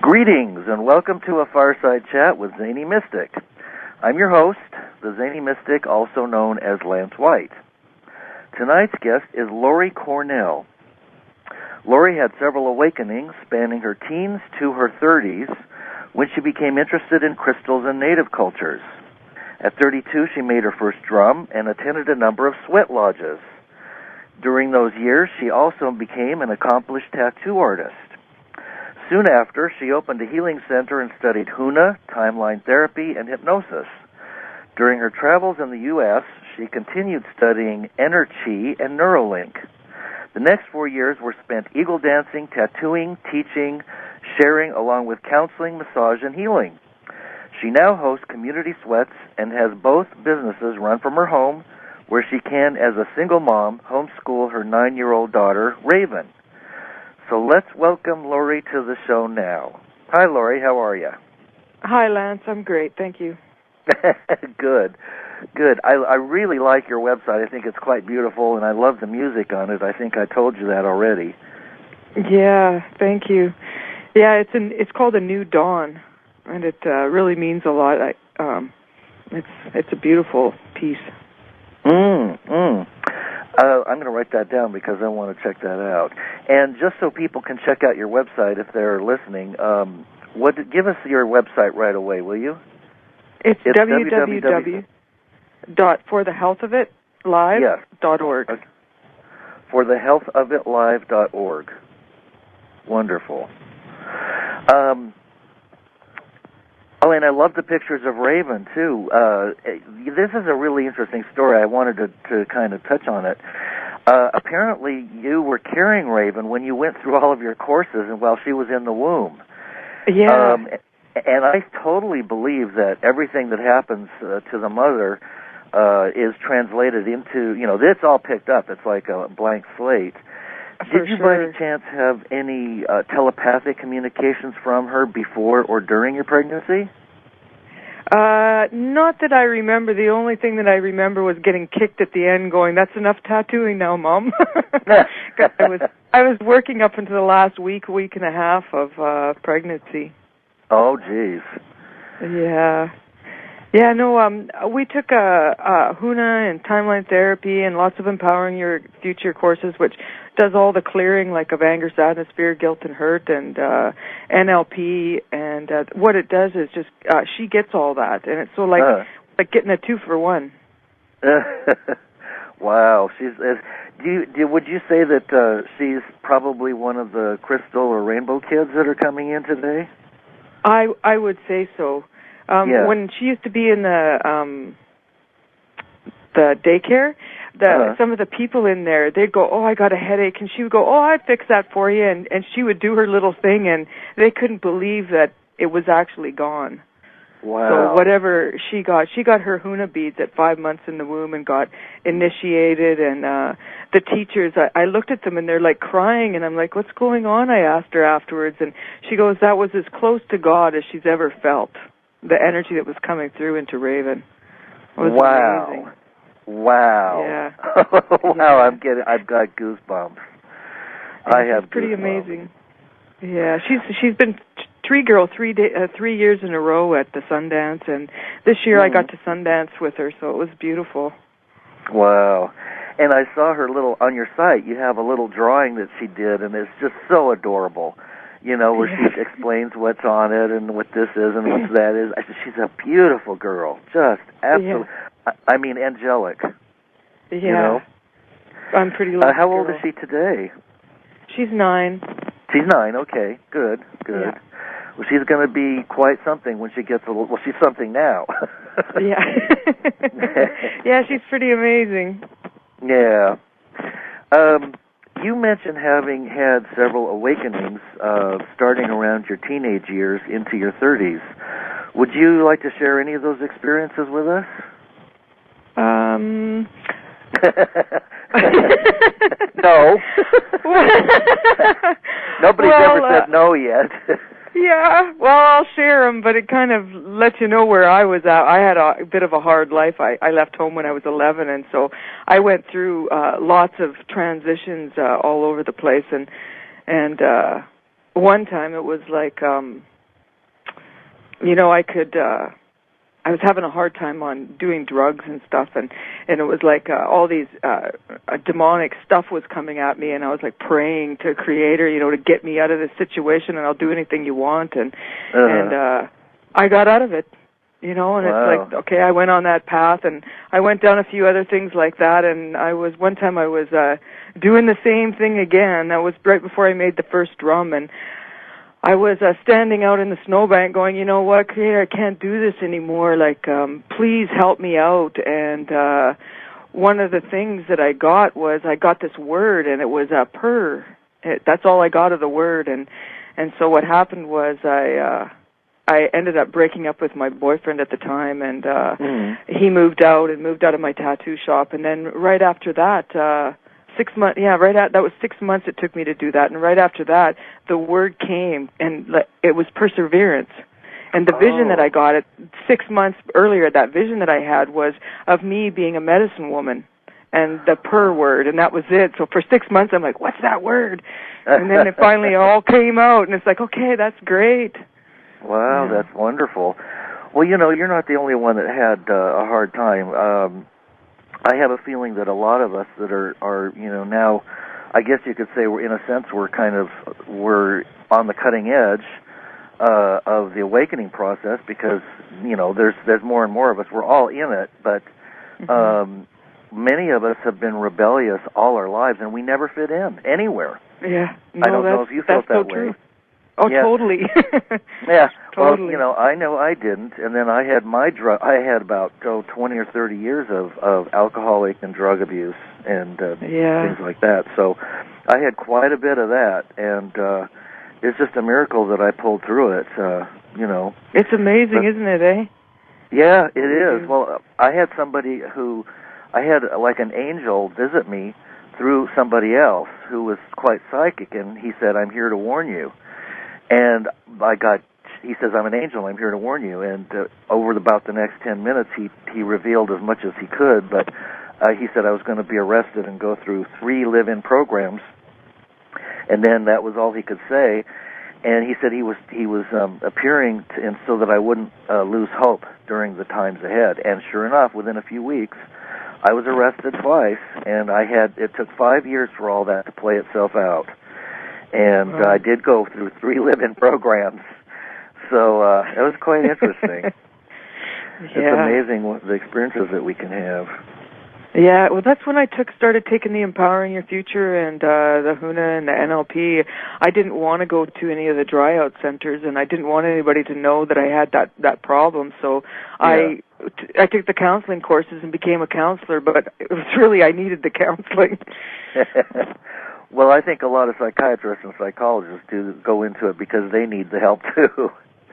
Greetings and welcome to a Fireside Chat with Zany Mystic. I'm your host, the Zany Mystic, also known as Lance White. Tonight's guest is Laurie Cornell. Laurie had several awakenings spanning her teens to her 30s when she became interested in crystals and native cultures. At 32, she made her first drum and attended a number of sweat lodges. During those years, she also became an accomplished tattoo artist. Soon after, she opened a healing center and studied Huna, timeline therapy, and hypnosis. During her travels in the U.S., she continued studying energy and Neuralink. The next 4 years were spent eagle dancing, tattooing, teaching, sharing, along with counseling, massage, and healing. She now hosts Community Sweats and has both businesses run from her home, where she can, as a single mom, homeschool her 9-year-old daughter, Ravyn. So let's welcome Laurie to the show now. Hi, Laurie. How are you? Hi, Lance. I'm great. Thank you. Good. I really like your website. I think it's quite beautiful, and I love the music on it. I think I told you that already. Yeah, thank you. Yeah, it's called A New Dawn, and it really means a lot. It's a beautiful piece. I'm going to write that down because I want to check that out. And just so people can check out your website if they're listening, give us your website right away, will you? It's www.forthehealthofitlive.org. Okay. forthehealthofitlive.org. Wonderful. And I love the pictures of Ravyn, too. This is a really interesting story. I wanted to kind of touch on it. Apparently, you were carrying Ravyn when you went through all of your courses and while she was in the womb. Yeah. And I totally believe that everything that happens to the mother is translated into, it's all picked up. It's like a blank slate. Did you by any chance have any telepathic communications from her before or during your pregnancy? Not that I remember. The only thing that I remember was getting kicked at the end going, "That's enough tattooing now, Mom." I was working up until the last week and a half of pregnancy. Oh, geez. Yeah. Yeah, no, we took Huna and timeline therapy and lots of Empowering Your Future courses, which does all the clearing, like of anger, sadness, fear, guilt, and hurt, and NLP. And what it does is just she gets all that, and it's so like getting a 2-for-1. Wow, would you say that she's probably one of the crystal or rainbow kids that are coming in today? I would say so. When she used to be in the daycare, some of the people in there, they'd go, "Oh, I got a headache," and she would go, "Oh, I'd fix that for you," and she would do her little thing, and they couldn't believe that it was actually gone. Wow. So whatever she got her Huna beads at 5 months in the womb and got initiated, and the teachers, I looked at them and they're like crying, and I'm like, "What's going on?" I asked her afterwards, and she goes, "That was as close to God as she's ever felt." The energy that was coming through into Ravyn was amazing. Wow. Yeah. Wow, I've got goosebumps. I have pretty goosebumps. amazing. Yeah, she's been tree girl 3 years in a row at the Sundance, and this year I got to Sundance with her, so it was beautiful. Wow. And I saw her on your site, you have a little drawing that she did, and it's just so adorable. Where she explains what's on it and what this is and what that is. She's a beautiful girl, just absolutely. Yeah. I mean, angelic. Yeah. I'm pretty lucky. How old is she today? She's 9. She's 9. Okay, good. Yeah. Well, she's going to be quite something when she gets a little. Well, she's something now. Yeah. Yeah, she's pretty amazing. Yeah. You mentioned having had several awakenings starting around your teenage years into your 30s. Would you like to share any of those experiences with us? No. Nobody's ever said no yet. Yeah, well, I'll share them, but it kind of lets you know where I was at. I had a bit of a hard life. I left home when I was 11, and so I went through lots of transitions all over the place, and one time it was like, I was having a hard time on doing drugs and stuff, and it was like all these demonic stuff was coming at me, and I was like praying to Creator, to get me out of this situation, and I'll do anything you want, and I got out of it, and wow. It's like, okay, I went on that path, and I went down a few other things like that, and one time I was doing the same thing again. That was right before I made the first drum, and I was standing out in the snowbank going, you know what, Creator, I can't do this anymore. Like, please help me out. And one of the things that I got was I got this word, and it was purr. That's all I got of the word. And so what happened was I ended up breaking up with my boyfriend at the time, and he moved out of my tattoo shop. And then right after that, 6 months, that was 6 months it took me to do that, and right after that, the word came, and it was perseverance. And the vision that I got 6 months earlier, that vision that I had was of me being a medicine woman, and the purr word, and that was it. So for 6 months, I'm like, what's that word? And then it finally all came out, and it's like, okay, that's great. Wow, yeah. That's wonderful. Well, you're not the only one that had a hard time. I have a feeling that a lot of us that are now, I guess you could say we're on the cutting edge of the awakening process, because there's more and more of us. We're all in it, but many of us have been rebellious all our lives, and we never fit in anywhere. Yeah, I don't know if you felt that way. True. Oh, yeah. Totally. Yeah. Totally. Well, I know I didn't, and then I had I had about 20 or 30 years of alcoholic and drug abuse and things like that. So I had quite a bit of that, and it's just a miracle that I pulled through it. It's amazing, isn't it? Eh? Yeah, it is. Well, I had like an angel visit me through somebody else who was quite psychic, and he said, "I'm here to warn you." And he says, "I'm an angel, I'm here to warn you." And over about the next 10 minutes, he revealed as much as he could, but he said I was going to be arrested and go through 3 live-in programs, and then that was all he could say. And he said he was appearing and so that I wouldn't lose hope during the times ahead. And sure enough, within a few weeks, I was arrested twice, and it took 5 years for all that to play itself out. And I did go through 3 live-in programs, so it was quite interesting. It's amazing the experiences that we can have. Yeah, well, that's when I started taking the Empowering Your Future and the HUNA and the NLP. I didn't want to go to any of the dry-out centers, and I didn't want anybody to know that I had that problem. So I took the counseling courses and became a counselor, but it was really I needed the counseling. Well, I think a lot of psychiatrists and psychologists do go into it because they need the help, too.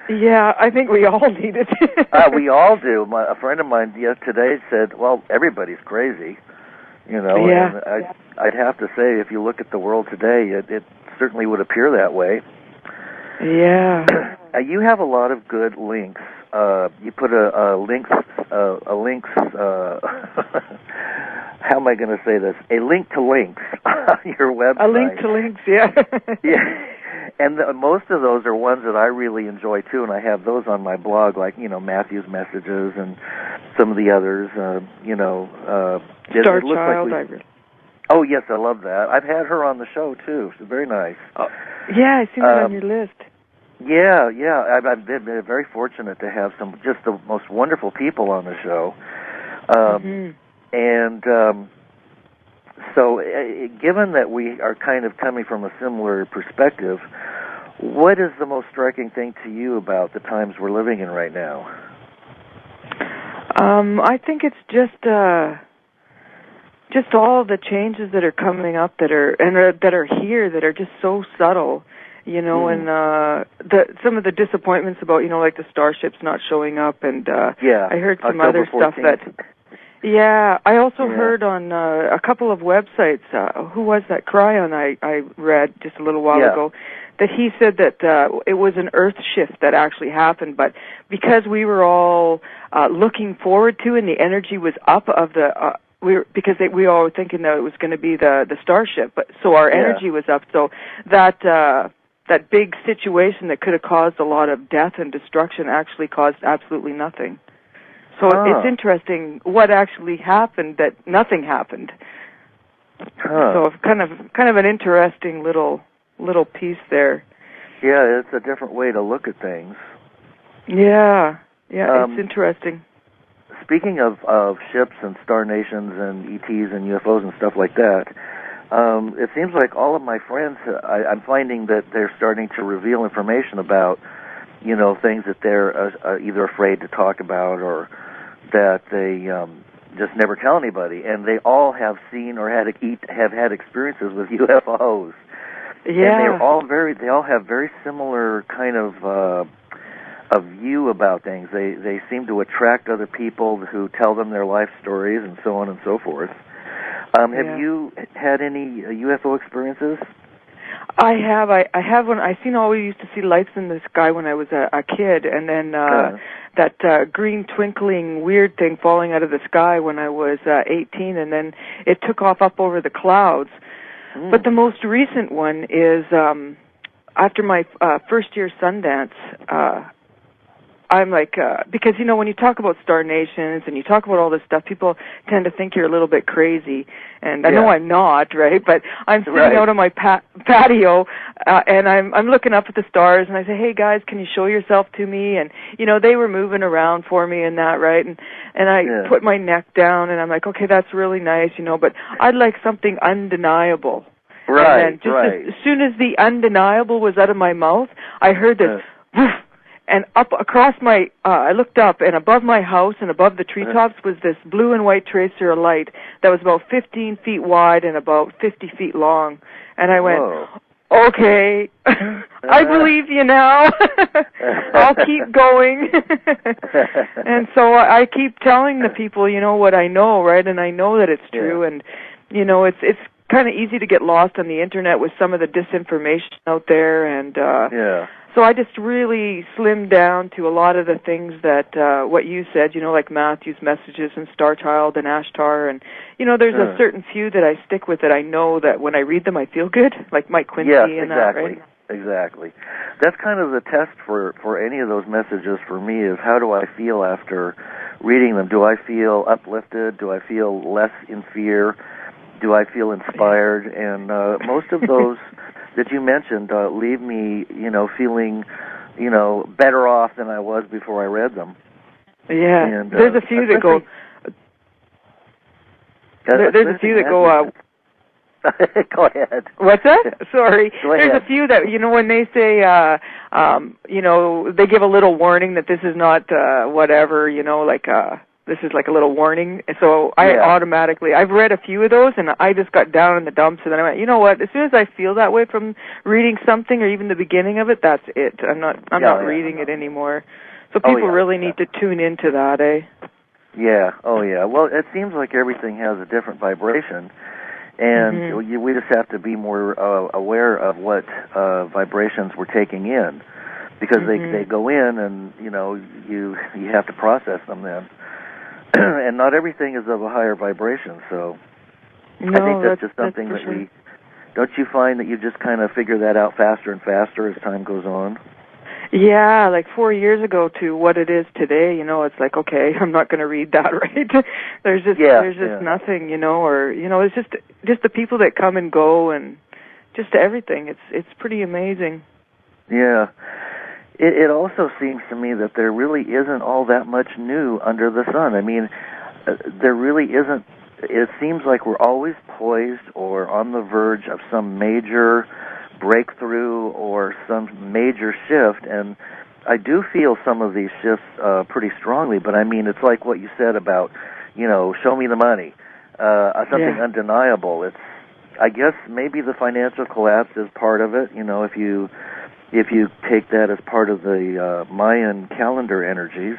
Yeah, I think we all need it. We all do. A friend of mine today said, well, everybody's crazy, Yeah. And I'd have to say, if you look at the world today, it certainly would appear that way. Yeah. You have a lot of good links. You put a links how am I going to say this? A link to links on your website. A link to links, yeah. Yeah. And most of those are ones that I really enjoy, too, and I have those on my blog, like, Matthew's Messages and some of the others, Star Child. Oh, yes, I love that. I've had her on the show, too. She's very nice. Oh, yeah, I see that on your list. Yeah. I've been very fortunate to have just the most wonderful people on the show. And so given that we are kind of coming from a similar perspective, what is the most striking thing to you about the times we're living in right now? I think it's just all the changes that are coming up that are here that are just so subtle. And some of the disappointments about, like the starships not showing up, and I heard some October other stuff 14th. I also heard on a couple of websites, who was that, Cryon, I read just a little while ago, that he said that it was an earth shift that actually happened, but because we were all looking forward to, and the energy was up of the... we all were thinking that it was going to be the starship, but so our energy was up, so that that big situation that could have caused a lot of death and destruction actually caused absolutely nothing. So it's interesting what actually happened that nothing happened. So it's kind of an interesting little piece there. Yeah, it's a different way to look at things. Yeah, it's interesting. Speaking of ships and star nations and ETs and UFOs and stuff like that, it seems like all of my friends, I'm finding that they're starting to reveal information about, things that they're either afraid to talk about or that they just never tell anybody, and they all have seen or have had experiences with UFOs. Yeah. And they all have very similar kind of a view about things. They seem to attract other people who tell them their life stories and so on and so forth. Have you had any UFO experiences? I have. I have one. I always used to see lights in the sky when I was a kid, and then that green twinkling weird thing falling out of the sky when I was 18, and then it took off up over the clouds. But the most recent one is after my first year Sundance. I'm like, because, when you talk about star nations and you talk about all this stuff, people tend to think you're a little bit crazy. And I know I'm not, right? But I'm sitting out on my patio, and I'm looking up at the stars, and I say, hey, guys, can you show yourself to me? And, they were moving around for me and that, right? And I put my neck down, and I'm like, okay, that's really nice, but I'd like something undeniable. Right, and then as soon as the undeniable was out of my mouth, I heard this woof. And up across I looked up, and above my house and above the treetops was this blue and white tracer of light that was about 15 feet wide and about 50 feet long. And I went, okay, I believe you now. I'll keep going. And so I keep telling the people, what I know, right? And I know that it's true. And, it's kind of easy to get lost on the Internet with some of the disinformation out there. And so I just really slimmed down to a lot of the things that what you said, like Matthew's messages and Star Child and Ashtar, and there's a certain few that I stick with that I know that when I read them I feel good, like Mike Quincy and that, right? Exactly. That's kind of the test for any of those messages for me is how do I feel after reading them? Do I feel uplifted? Do I feel less in fear? Do I feel inspired? And most of those that you mentioned leave me, feeling, better off than I was before I read them. Yeah, and, there's a few that go. There's a few that go. Go ahead. What's that? Sorry. Go ahead. There's a few that when they say, they give a little warning that this is not whatever, this is like a little warning. So I automatically, I've read a few of those, and I just got down in the dumps, and then I went, you know what? As soon as I feel that way from reading something or even the beginning of it, that's it. I'm not reading it anymore. So people really need to tune into that, eh? Yeah. Oh, yeah. Well, it seems like everything has a different vibration, and we just have to be more aware of what vibrations we're taking in, because they go in, and you have to process them then. And not everything is of a higher vibration, so I think that's just something that we... Don't you find that you just kind of figure that out faster and faster as time goes on? Yeah, like 4 years ago to what it is today, it's like, okay, I'm not going to read that, right? There's just nothing, or, it's just the people that come and go and just everything. It's pretty amazing. Yeah. It also seems to me that there really isn't all that much new under the sun. I mean, there really isn't. It seems like we're always poised or on the verge of some major breakthrough or some major shift, and I do feel some of these shifts pretty strongly, but I mean, it's like what you said about, show me the money, something undeniable. It's, I guess maybe the financial collapse is part of it, if you take that as part of the Mayan calendar energies,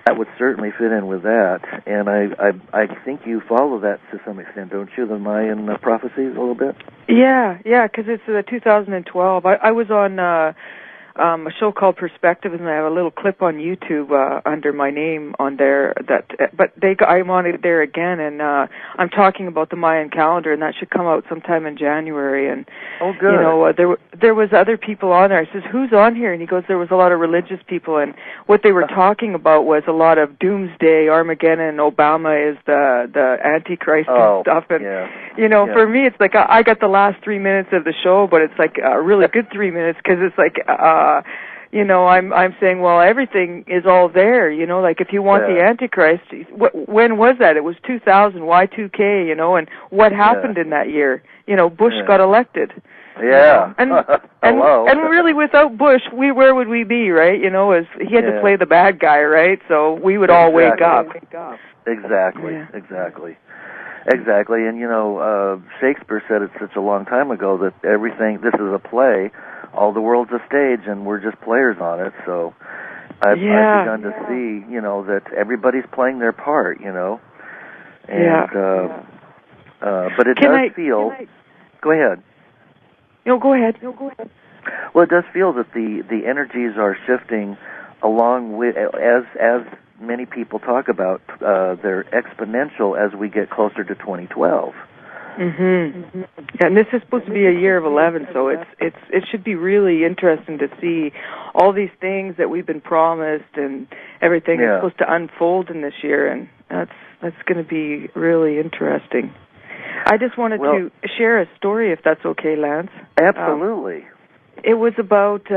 that would certainly fit in with that. And I think you follow that to some extent, don't you? The Mayan prophecies a little bit. Yeah, because it's 2012. I was on a show called Perspective, and I have a little clip on YouTube under my name on there. I'm on it there again, and I'm talking about the Mayan calendar, and that should come out sometime in January. And oh, good. There was other people on there. I says, "Who's on here?" And he goes, "There was a lot of religious people, and what they were talking about was a lot of doomsday, Armageddon, Obama is the Antichrist and stuff." And for me, it's like I got the last 3 minutes of the show, but it's like a really good 3 minutes because it's like. I'm saying, well, everything is all there, like if you want the Antichrist, when was that? It was 2000, Y2K, and what happened in that year? Bush got elected. Yeah. And really without Bush, where would we be, right? As he had to play the bad guy, right? So we would all wake up. Exactly. Yeah. Exactly. And Shakespeare said it such a long time ago that this is a play. All the world's a stage, and we're just players on it. So I've begun to see, that everybody's playing their part, And but it does feel. Go ahead. No, go ahead. Well, it does feel that the energies are shifting along with as many people talk about. They're exponential as we get closer to 2012. Mm-hmm. And this is supposed to be a year of 11, so it should be really interesting to see all these things that we've been promised and everything is supposed to unfold in this year, and that's going to be really interesting. I just wanted to share a story, if that's okay, Lance. Absolutely. It was about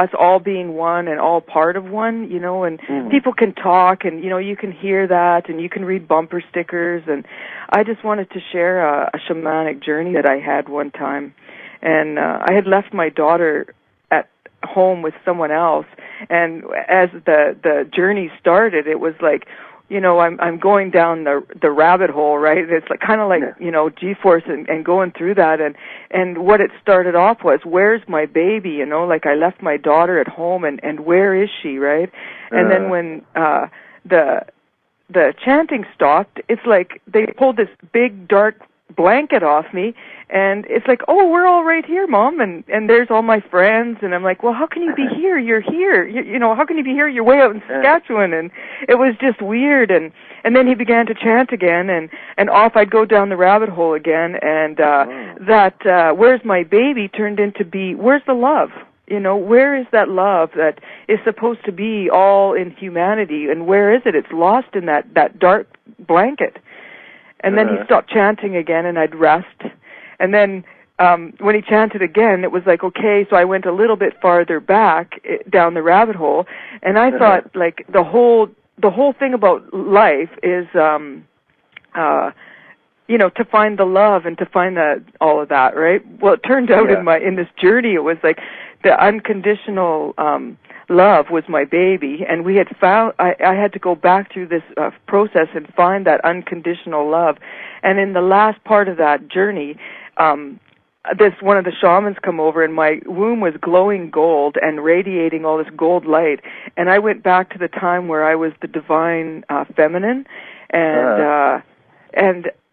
us all being one and all part of one, and people can talk and, you can hear that and you can read bumper stickers. And I just wanted to share a shamanic journey that I had one time. And I had left my daughter at home with someone else. And as the journey started, it was like, I'm going down the rabbit hole, right? It's like kind of like, G-force and going through that. And what it started off was, where's my baby? Like I left my daughter at home and where is she, right? And then when the chanting stopped, it's like they pulled this big dark blanket off me, and it's like, oh, we're all right here, Mom, and there's all my friends, and I'm like, well, how can you be here? You're here, how can you be here? You're way out in Saskatchewan, and it was just weird, and then he began to chant again, and off I'd go down the rabbit hole again, and that where's my baby turned into be, where's the love? Where is that love that is supposed to be all in humanity, and where is it? It's lost in that dark blanket. And then he stopped chanting again, and I'd rest. And then when he chanted again, it was like, okay, so I went a little bit farther back down the rabbit hole, and I thought, like, the whole thing about life is, to find the love and to find all of that, right? Well, it turned out in this journey, it was like the unconditional love was my baby, and we had found, I had to go back through this process and find that unconditional love. And in the last part of that journey, one of the shamans come over, and my womb was glowing gold and radiating all this gold light. And I went back to the time where I was the divine feminine, and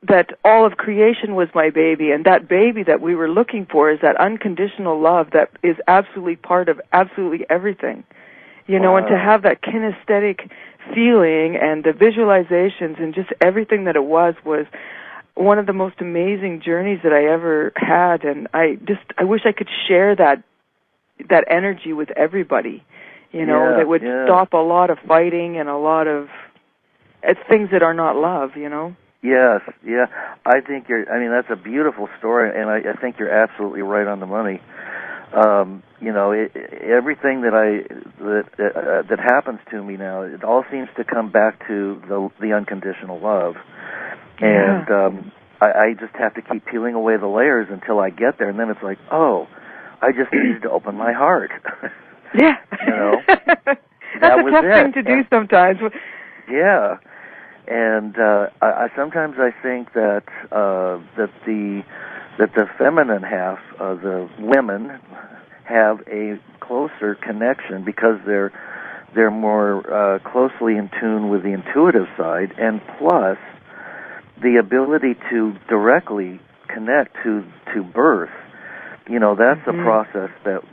that all of creation was my baby, and that baby that we were looking for is that unconditional love that is absolutely part of absolutely everything, and to have that kinesthetic feeling and the visualizations and just everything that it was one of the most amazing journeys that I ever had. And I wish I could share that energy with everybody, that would stop a lot of fighting and a lot of things that are not love, Yes, yeah. I think that's a beautiful story, and I think you're absolutely right on the money. Everything that happens to me now, it all seems to come back to the unconditional love. And I just have to keep peeling away the layers until I get there, and then it's like, oh, I just needed to open my heart. Yeah. That's a tough thing to do sometimes. Yeah. And I sometimes I think that the feminine half of the women have a closer connection because they're more closely in tune with the intuitive side, and plus the ability to directly connect to birth that's a process that,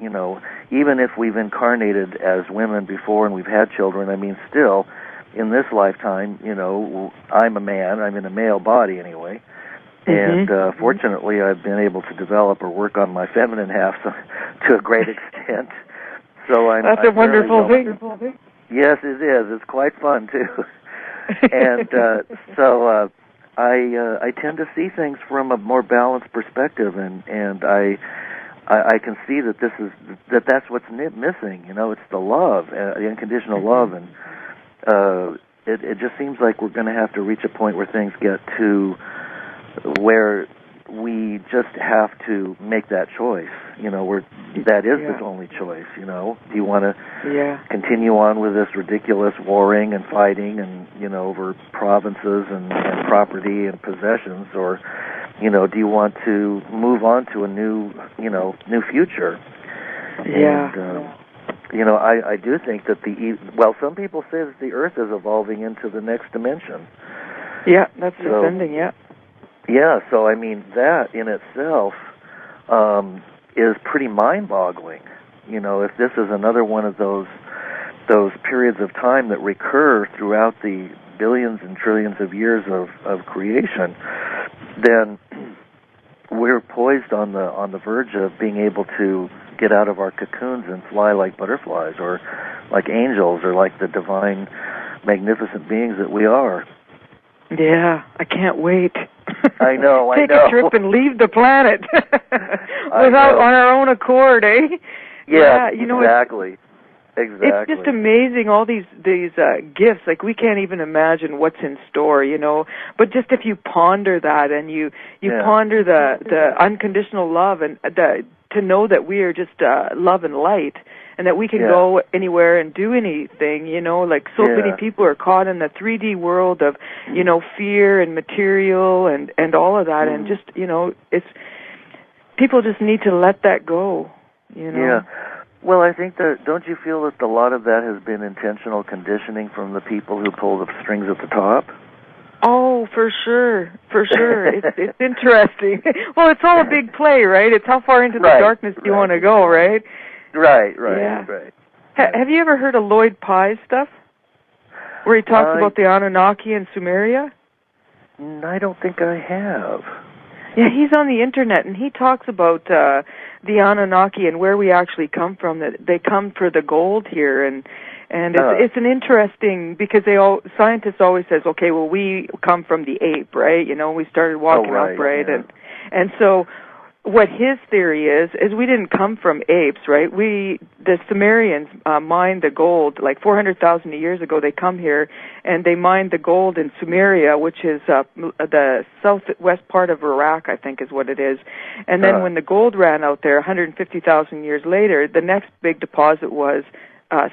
even if we've incarnated as women before and we've had children, I mean, still, in this lifetime, I'm a man, I'm in a male body anyway, and fortunately I've been able to develop or work on my feminine half to a great extent. So That's a wonderful thing. Yes, it is. It's quite fun, too. And so I tend to see things from a more balanced perspective, and I can see that that's what's missing. It's the love, the unconditional love, and it just seems like we're going to have to reach a point where things get to where we just have to make that choice. That is the only choice. Do you want to continue on with this ridiculous warring and fighting and over provinces and property and possessions, or do you want to move on to a new future? Yeah. And, I do think that some people say that the Earth is evolving into the next dimension. Yeah, that's ascending, Yeah, so I mean, that in itself is pretty mind-boggling. If this is another one of those periods of time that recur throughout the billions and trillions of years of creation, then we're poised on the verge of being able to get out of our cocoons and fly like butterflies, or like angels, or like the divine, magnificent beings that we are. Yeah, I can't wait. I know. Take a trip and leave the planet on our own accord, eh? Yeah, exactly. Exactly. It's just amazing, all these gifts. Like, we can't even imagine what's in store, But just if you ponder that, and you ponder the unconditional love, and to know that we are just love and light, and that we can go anywhere and do anything, like so many people are caught in the 3D world of, fear and material and all of that, and just, it's, people just need to let that go, Yeah. Well, I think that, don't you feel that a lot of that has been intentional conditioning from the people who pull the strings at the top? Oh, for sure. It's interesting. Well, it's all a big play, right? It's how far into the darkness do you want to go, right? Right. Have you ever heard of Lloyd Pye's stuff? Where he talks about the Anunnaki and Sumeria? I don't think I have. Yeah, he's on the internet, and he talks about the Anunnaki and where we actually come from. That they come for the gold here, and it's an interesting, because scientists always says, okay, well, we come from the ape, right? We started walking upright, and so what his theory is we didn't come from apes, right? The Sumerians mined the gold like 400,000 years ago. They come here and they mined the gold in Sumeria, which is the southwest part of Iraq, I think is what it is. And then when the gold ran out there 150,000 years later, the next big deposit was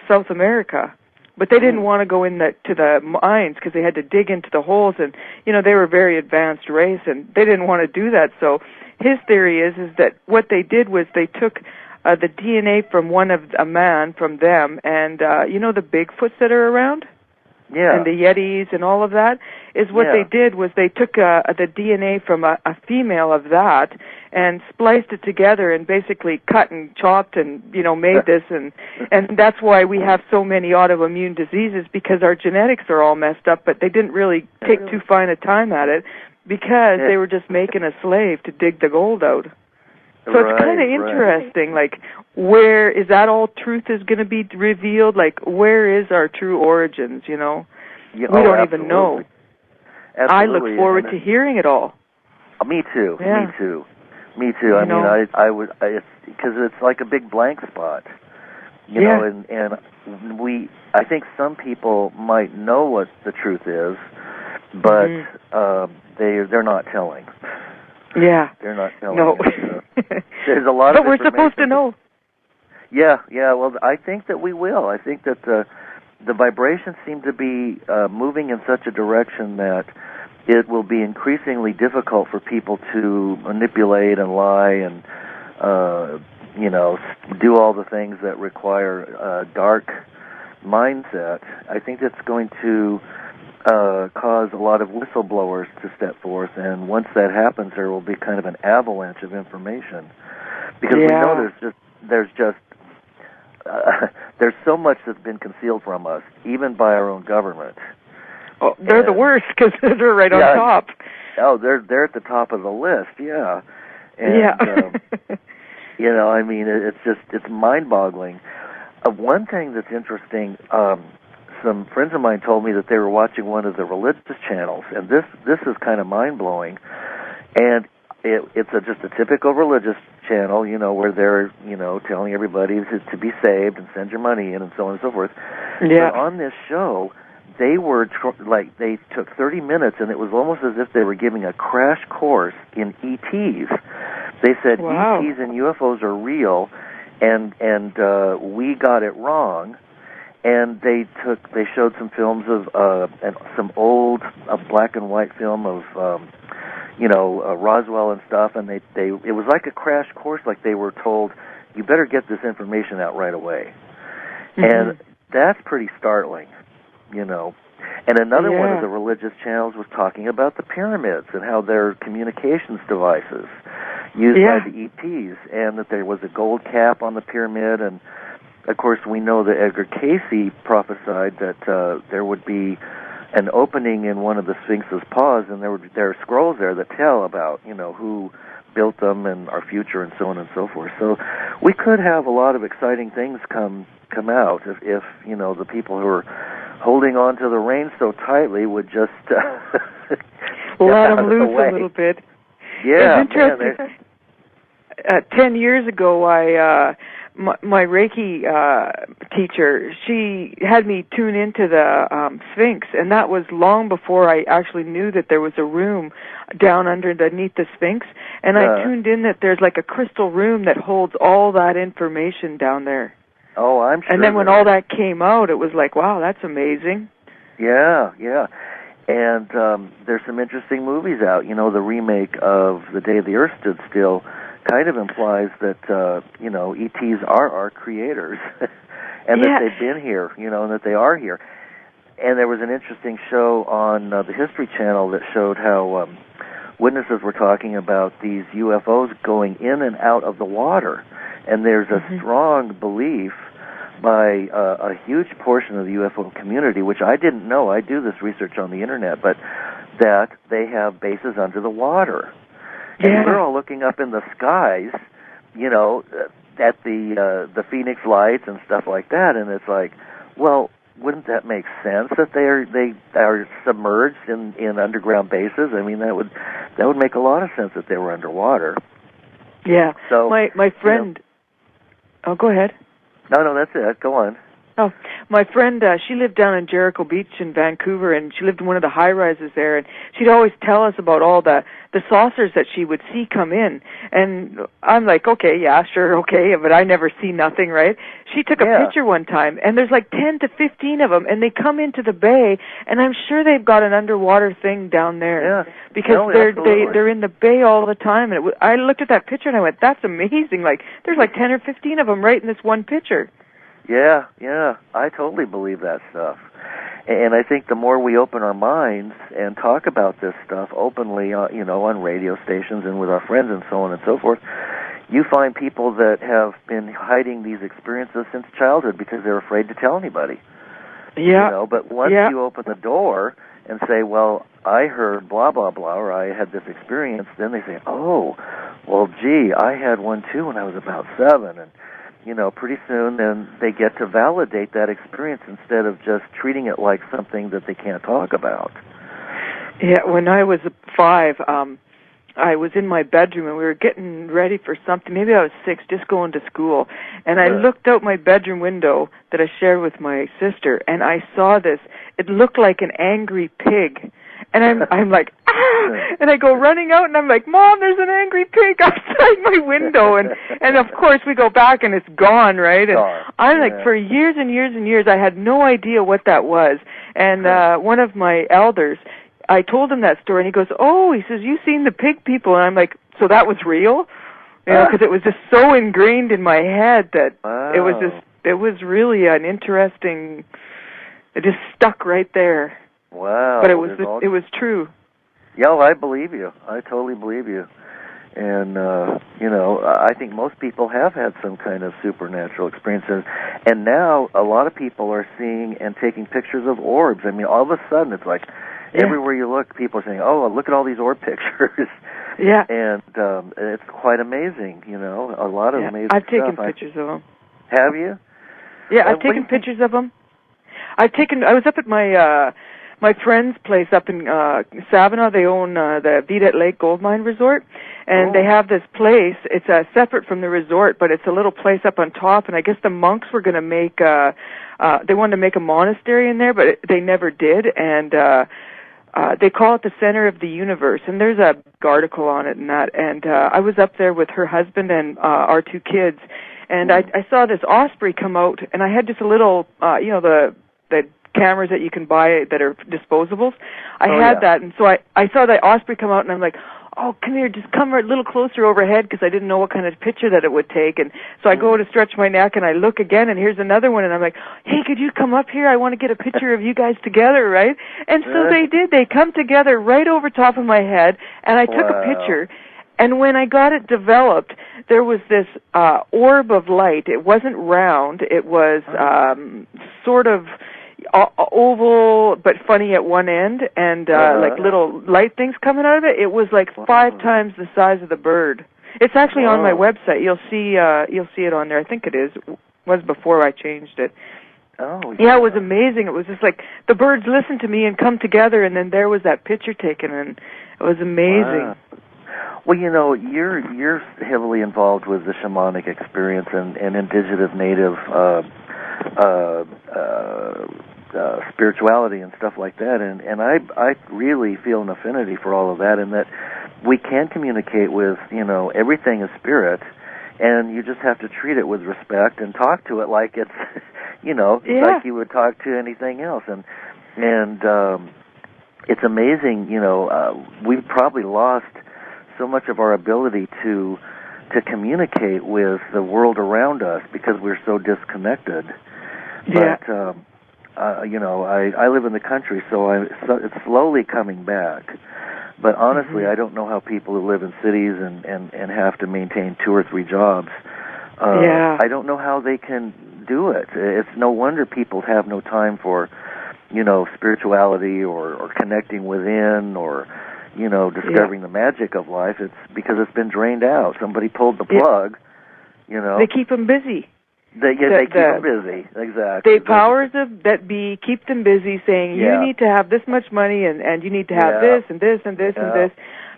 South America. But they didn't want to go to the mines because they had to dig into the holes, and they were a very advanced race, and they didn't want to do that. So his theory is that what they did was they took the DNA from a man from them, and the Bigfoots that are around, and the Yetis and all of that, is what they did was they took the DNA from a female of that and spliced it together and basically cut and chopped and made this, and that's why we have so many autoimmune diseases, because our genetics are all messed up, but they didn't really take too fine a time at it, because they were just making a slave to dig the gold out. So it's kind of interesting, like, where is that all truth is going to be revealed? Like, where is our true origins, we don't even know. Absolutely. I look forward to hearing it all. Me too. Me too. I mean, I would, because it's like a big blank spot, know, and I think some people might know what the truth is, but they're not telling. Yeah. They're not telling. No. There's a lot but of we're supposed to know. Yeah. Well, I think that we will. I think that the vibrations seem to be moving in such a direction that it will be increasingly difficult for people to manipulate and lie and do all the things that require a dark mindset. I think that's going to cause a lot of whistleblowers to step forth, and once that happens, there will be kind of an avalanche of information. because we know there's so much that's been concealed from us, even by our own government. Oh, they're the worst because they're right on top. Oh, they're at the top of the list, yeah. And, I mean, it's mind-boggling. One thing that's interesting, some friends of mine told me that they were watching one of the religious channels, and this is kind of mind-blowing. And it's just a typical religious channel, where they're, telling everybody to be saved and send your money in and so on and so forth. Yeah. But on this show, they were they took 30 minutes, and it was almost as if they were giving a crash course in ETs. They said ETs and UFOs are real, and we got it wrong. And they showed some films of some old black and white film of Roswell and stuff, and it was like a crash course. Like they were told, you better get this information out right away. Mm-hmm. And that's pretty startling. And another one of the religious channels was talking about the pyramids and how they're communications devices used by the ETs, and that there was a gold cap on the pyramid. And of course, we know that Edgar Cayce prophesied that there would be an opening in one of the Sphinx's paws, and there are scrolls there that tell about who built them and our future and so on and so forth. So we could have a lot of exciting things come out if the people who are holding on to the reins so tightly would just let them loose a little bit. Yeah, it's interesting. 10 years ago, my Reiki teacher, she had me tune into the Sphinx, and that was long before I actually knew that there was a room down underneath the Sphinx. And I tuned in that there's like a crystal room that holds all that information down there. Oh, I'm sure. And then when all that came out, it was like, wow, that's amazing. Yeah. And there's some interesting movies out. The remake of The Day the Earth Stood Still kind of implies that, ETs are our creators and that they've been here, and that they are here. And there was an interesting show on the History Channel that showed how witnesses were talking about these UFOs going in and out of the water. And there's a strong belief by a huge portion of the UFO community, which I didn't know. I do this research on the Internet, but that they have bases under the water. And we're all looking up in the skies, at the Phoenix Lights and stuff like that, and it's like, well, wouldn't that make sense that they are submerged in underground bases? I mean, that would make a lot of sense that they were underwater. Yeah. So my friend. Oh, go ahead. No, that's it. Go on. Oh, my friend, she lived down in Jericho Beach in Vancouver, and she lived in one of the high-rises there, and she'd always tell us about all the saucers that she would see come in. And I'm like, okay, yeah, sure, okay, but I never see nothing, right? She took a picture one time, and there's like 10 to 15 of them, and they come into the bay, and I'm sure they've got an underwater thing down there. Yeah. Because they're in the bay all the time. And I looked at that picture, and I went, that's amazing. Like, there's like 10 or 15 of them right in this one picture. Yeah, I totally believe that stuff. And I think the more we open our minds and talk about this stuff openly, on radio stations and with our friends and so on and so forth, you find people that have been hiding these experiences since childhood because they're afraid to tell anybody. Yeah. But once you open the door and say, well, I heard blah, blah, blah, or I had this experience, then they say, oh, well, gee, I had one too when I was about 7, and pretty soon then they get to validate that experience instead of just treating it like something that they can't talk about. Yeah, when I was 5, I was in my bedroom and we were getting ready for something. Maybe I was 6, just going to school. And I looked out my bedroom window that I shared with my sister, and I saw this. It looked like an angry pig. And I'm like, ah! And I go running out, and I'm like, Mom, there's an angry pig outside my window. And of course, we go back, and it's gone, right? And I'm like, for years and years and years, I had no idea what that was. And one of my elders, I told him that story, and he goes, oh, he says, you seen the pig people? And I'm like, so that was real? Because it was just so ingrained in my head that it was really an interesting, it just stuck right there. Wow. But it was true. Yeah, well, I believe you. I totally believe you. And, I think most people have had some kind of supernatural experiences. And now a lot of people are seeing and taking pictures of orbs. I mean, all of a sudden it's like everywhere you look, people are saying, oh, look at all these orb pictures. Yeah. And it's quite amazing, a lot of amazing I've taken stuff. pictures of them. Have you? Yeah, I've taken pictures of them. I was up at my friend's place up in Savannah. They own the Vedette Lake Gold Mine Resort, and they have this place. It's separate from the resort, but it's a little place up on top, and I guess the monks were going to make they wanted to make a monastery in there, but they never did, and they call it the center of the universe, and there's a article on it and that, and I was up there with her husband and our 2 kids, and I saw this osprey come out, and I had just a little, the cameras that you can buy that are disposables. I had that, and so I saw that osprey come out, and I'm like, oh, come here, just come a little closer overhead, because I didn't know what kind of picture that it would take. And so I go to stretch my neck, and I look again, and here's another one, and I'm like, hey, could you come up here? I want to get a picture of you guys together, right? And so they did. They come together right over top of my head, and I took a picture. And when I got it developed, there was this orb of light. It wasn't round. It was sort of oval but funny at one end, and like little light things coming out of it. It was like 5 times the size of the bird. It's actually on my website. You'll see it on there. I think it is. It was before I changed it. Oh, yeah, it was amazing. It was just like the birds listened to me and come together, and then there was that picture taken, and it was amazing. Wow. Well, you're heavily involved with the shamanic experience and indigenous native spirituality and stuff like that, and I really feel an affinity for all of that, and that we can communicate with, everything is spirit, and you just have to treat it with respect and talk to it like it's, like you would talk to anything else, and it's amazing, we've probably lost so much of our ability to communicate with the world around us because we're so disconnected. Yeah. But I live in the country, so it's slowly coming back. But honestly, I don't know how people who live in cities and have to maintain 2 or 3 jobs. I don't know how they can do it. It's no wonder people have no time for, spirituality or connecting within or, discovering the magic of life. It's because it's been drained out. Somebody pulled the plug, They keep them busy. They keep them busy, exactly. The powers that be keep them busy, saying you need to have this much money and you need to have this and this and this and this.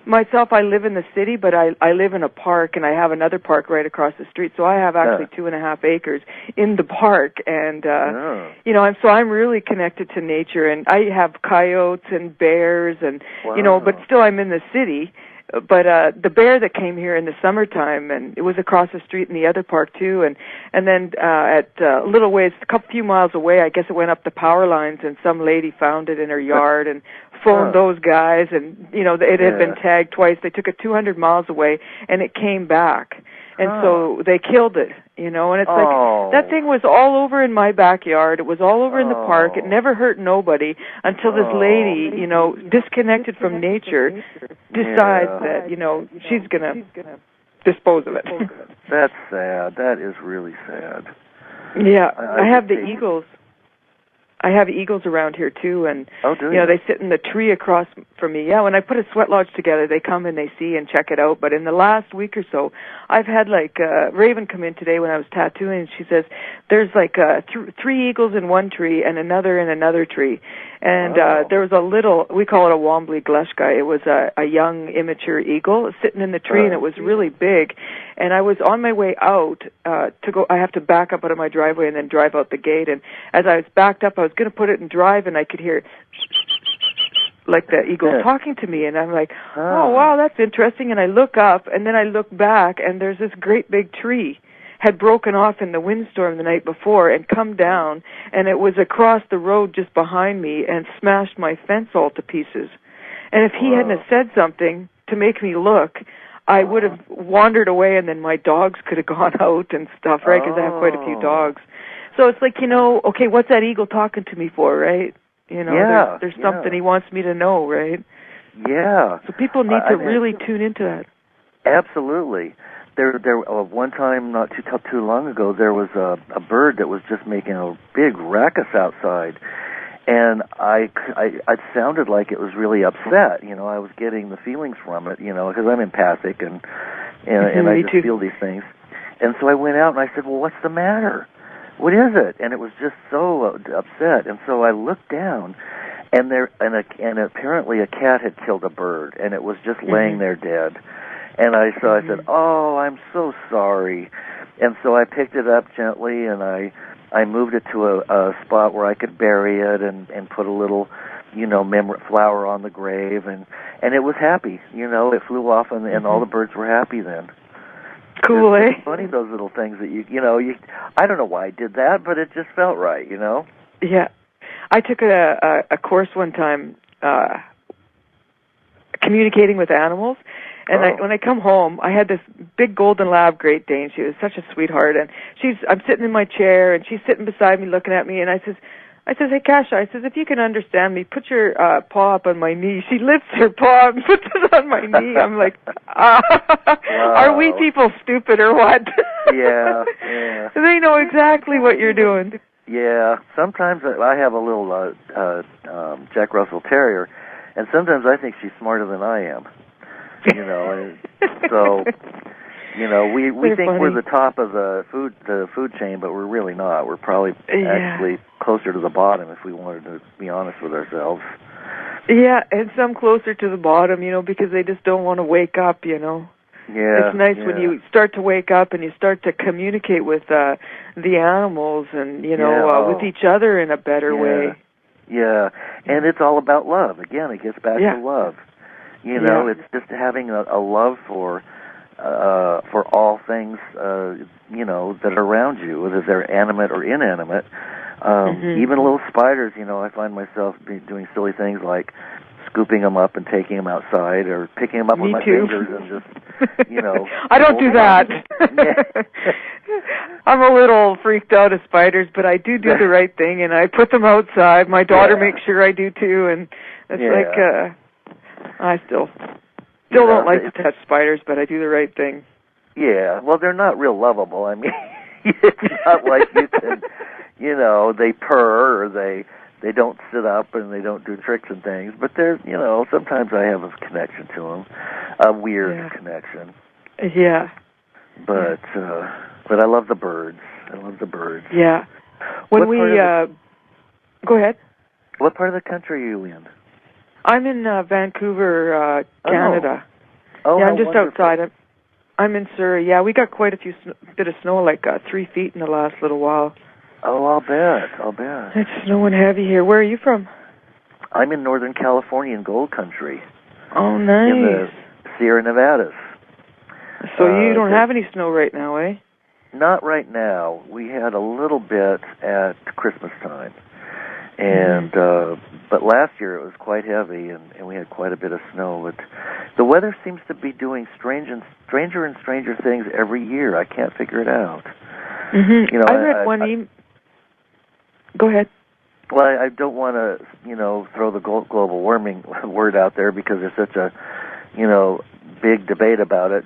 Myself, I live in the city, but I live in a park, and I have another park right across the street. So I have actually 2.5 acres in the park, and I'm really connected to nature. And I have coyotes and bears, and but still I'm in the city. But the bear that came here in the summertime, and it was across the street in the other park too, and then at a little ways, few miles away, I guess it went up the power lines, and some lady found it in her yard and phoned those guys, and it had been tagged twice. They took it 200 miles away, and it came back, and so they killed it. And it's like that thing was all over in my backyard. It was all over in the park. It never hurt nobody until this lady, disconnected from nature, decides that she's gonna dispose of it. That's sad. That is really sad. Yeah, I have the eagles. I have eagles around here too, and they sit in the tree across from me. Yeah, when I put a sweat lodge together, they come and they see and check it out. But in the last week or so, I've had Ravyn come in today when I was tattooing, and she says there's 3 eagles in one tree and another in another tree. And there was a little, we call it a Wombly Glushka. It was a young, immature eagle sitting in the tree, and it was really big. And I was on my way out to go. I have to back up out of my driveway and then drive out the gate. And as I was backed up, I was going to put it in drive, and I could hear like the eagle talking to me. And I'm like, oh, wow, that's interesting. And I look up, and then I look back, and there's this great big tree had broken off in the windstorm the night before and come down, and it was across the road just behind me and smashed my fence all to pieces. And if he hadn't have said something to make me look, I would have wandered away, and then my dogs could have gone out and stuff, right, because I have quite a few dogs. So it's like, okay, what's that eagle talking to me for, right? There's something he wants me to know, right? Yeah. So people need to really tune into that. Absolutely. There. One time, not too long ago, there was a bird that was just making a big ruckus outside, and it sounded like it was really upset. You know, I was getting the feelings from it. You know, because I'm empathic and I just feel these things. And so I went out and I said, "Well, what's the matter? What is it?" And it was just so upset. And so I looked down, and apparently a cat had killed a bird, and it was just laying there dead. And I said, "Oh, I'm so sorry." And so I picked it up gently, and I moved it to a spot where I could bury it and put a little, flower on the grave, and it was happy. You know, it flew off, and all the birds were happy then. Cool, it's funny, those little things that you I don't know why I did that, but it just felt right, you know? Yeah. I took a course one time communicating with animals, and when I come home, I had this big golden lab Great Dane. She was such a sweetheart, and I'm sitting in my chair, and she's sitting beside me looking at me, and I says, "Hey, Kasha," I says, "if you can understand me, put your paw up on my knee." She lifts her paw and puts it on my knee. I'm like, wow. Are we people stupid or what? Yeah. They know exactly what you're doing. Yeah. Sometimes I have a little Jack Russell Terrier, and sometimes I think she's smarter than I am. You know, and so we think funny. we're the top of the food chain, but we're really not. We're probably actually closer to the bottom if we wanted to be honest with ourselves. Yeah, and some closer to the bottom, because they just don't want to wake up, Yeah. It's nice when you start to wake up and you start to communicate with the animals and, with each other in a better way. Yeah, and it's all about love. Again, it gets back to love. It's just having a love for all things, that are around you, whether they're animate or inanimate. Even little spiders, I find myself doing silly things like scooping them up and taking them outside, or picking them up with my fingers and just, I don't do that. I'm a little freaked out of spiders, but I do the right thing, and I put them outside. My daughter makes sure I do too, and it's like, I still don't like to touch spiders, but I do the right thing. Yeah, well, they're not real lovable. I mean, it's not like you can, they purr, or they don't sit up and they don't do tricks and things, but they're, sometimes I have a connection to them, a weird connection. Yeah. But I love the birds. Yeah. When go ahead. What part of the country are you in? I'm in Vancouver, Canada. Oh, yeah, I'm just wonderful. outside. I'm in Surrey. Yeah, we got quite a bit of snow, like 3 feet in the last little while. Oh, I'll bet. It's snowing heavy here. Where are you from? I'm in Northern California in Gold Country. Oh, nice. In the Sierra Nevadas. So you don't have any snow right now, eh? Not right now. We had a little bit at Christmas time. And but last year it was quite heavy, and we had quite a bit of snow. But the weather seems to be doing stranger and stranger things every year. I can't figure it out. I read one Go ahead. Well, I don't want to, throw the global warming word out there, because there's such a, big debate about it.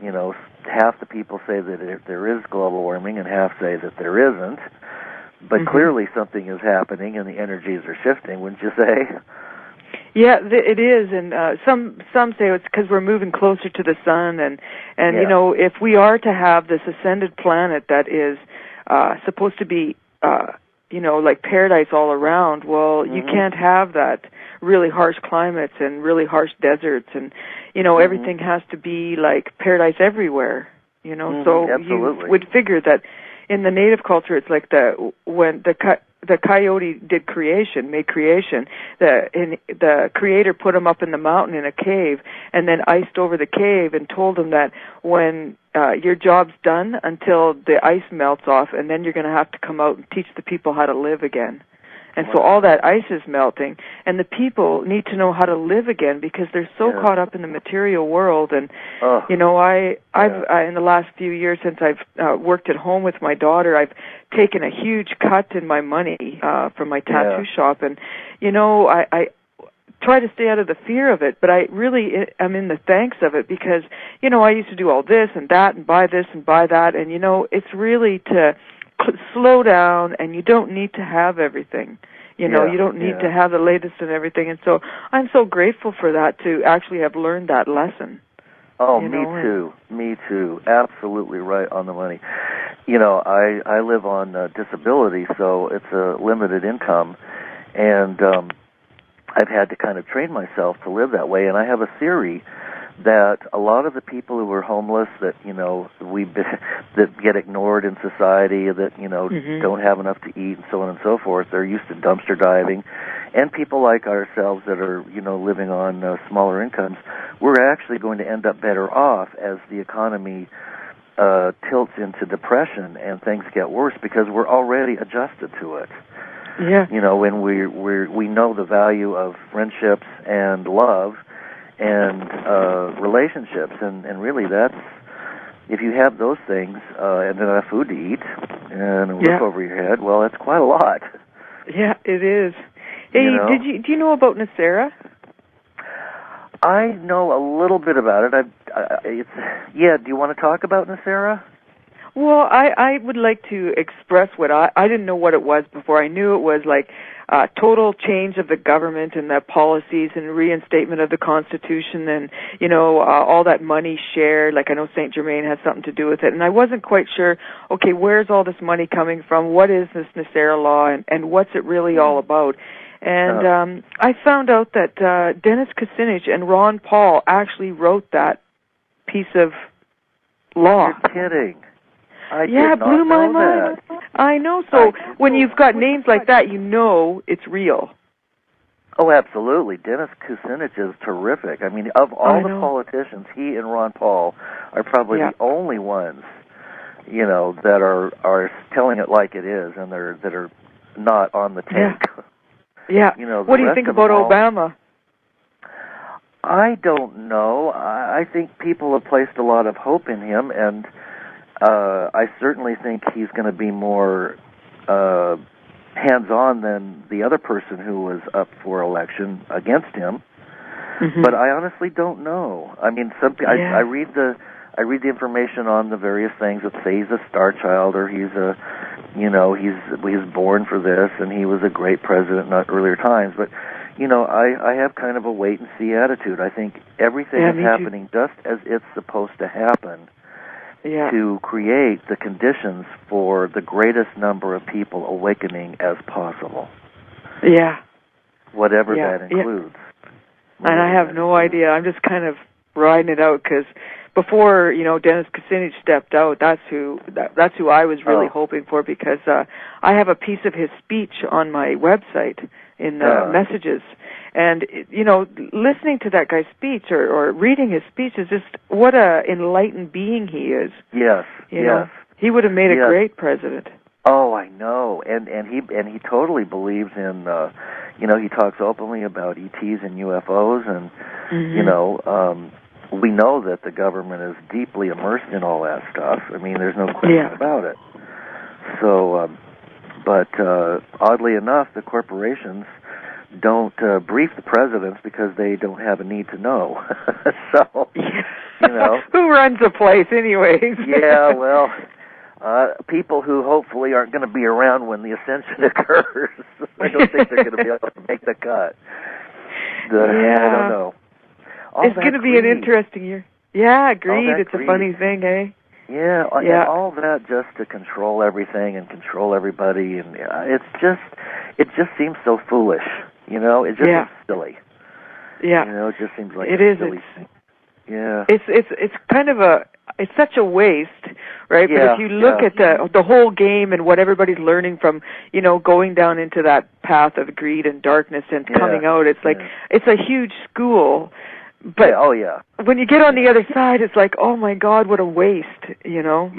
Half the people say that there is global warming, and half say that there isn't. But clearly something is happening, and the energies are shifting, wouldn't you say? Yeah, it is, and some say it's because we're moving closer to the sun, and if we are to have this ascended planet that is supposed to be, like paradise all around, well, you can't have that really harsh climates and really harsh deserts, and everything has to be like paradise everywhere. So absolutely. You would figure that. In the native culture, it's like when the coyote made creation. The creator put him up in the mountain in a cave, and then iced over the cave, and told him that when your job's done until the ice melts off, and then you're going to have to come out and teach the people how to live again. And so all that ice is melting, and the people need to know how to live again, because they're so caught up in the material world. And I've in the last few years since I've worked at home with my daughter, I've taken a huge cut in my money from my tattoo shop. And I try to stay out of the fear of it, but I really am in the thanks of it because, you know, I used to do all this and that and buy this and buy that, and, you know, it's really to slow down, and you don't need to have everything. You know, you don't need to have the latest and everything, and so I'm so grateful for that, to actually have learned that lesson. Oh, me too. Absolutely right on the money. You know, I live on disability, so it's a limited income, and I've had to kind of train myself to live that way, and I have a theory that a lot of the people who are homeless, that, you know, that get ignored in society, that, you know, don't have enough to eat and so on and so forth, they're used to dumpster diving, and people like ourselves that are, you know, living on smaller incomes, we're actually going to end up better off as the economy tilts into depression and things get worse because we're already adjusted to it. Yeah. You know, when we know the value of friendships and love and relationships, and really that's, if you have those things and enough food to eat and a roof over your head, well, that's quite a lot. Yeah, it is. Hey, you know? Do you know about Nasera? I know a little bit about it. Do you want to talk about Nasera? Well, I would like to express what I didn't know what it was before. I knew it was like total change of the government and the policies and reinstatement of the Constitution and, you know, all that money shared. Like, I know Saint Germain has something to do with it. And I wasn't quite sure, okay, where's all this money coming from? What is this Nasera law, and what's it really all about? And I found out that Dennis Kucinich and Ron Paul actually wrote that piece of law. You're kidding. I it blew my mind. That. I know. So when you've got names like that, you know it's real. Oh, absolutely. Dennis Kucinich is terrific. I mean, of all the politicians, he and Ron Paul are probably the only ones, you know, that are telling it like it is, and that are not on the take. Yeah. You know, what do you think about Obama? I don't know. I think people have placed a lot of hope in him, and I certainly think he's going to be more hands-on than the other person who was up for election against him. But I honestly don't know. I mean, I read the information on the various things that say he's a star child, or he's born for this, and he was a great president in earlier times. But you know, I have kind of a wait and see attitude. I think everything is happening just as it's supposed to happen. To create the conditions for the greatest number of people awakening as possible. Yeah. Whatever that includes. And I have no idea. I'm just kind of riding it out because before, you know, Dennis Kucinich stepped out, that's who I was really hoping for, because I have a piece of his speech on my website in the messages. And, you know, listening to that guy's speech or reading his speech is just what a enlightened being he is. Yes, you know, he would have made a great president. Oh, I know. And he totally believes in, you know, he talks openly about ETs and UFOs, and, you know, we know that the government is deeply immersed in all that stuff. I mean, there's no question about it. So, but oddly enough, the corporations don't brief the presidents because they don't have a need to know. So, you know. Who runs the place anyways? Well, people who hopefully aren't going to be around when the ascension occurs. I don't think they're going to be able to make the cut. I don't know. It's going to be an interesting year. Yeah, agreed. It's a funny thing, eh? Yeah, and all that just to control everything and control everybody, and it just seems so foolish. You know, it just seems silly. Yeah, you know, it just seems like a silly thing. Yeah, it's kind of it's such a waste, right? But if you look at the whole game and what everybody's learning from, you know, going down into that path of greed and darkness and coming out, it's like it's a huge school. But when you get on the other side, it's like, oh my God, what a waste, you know?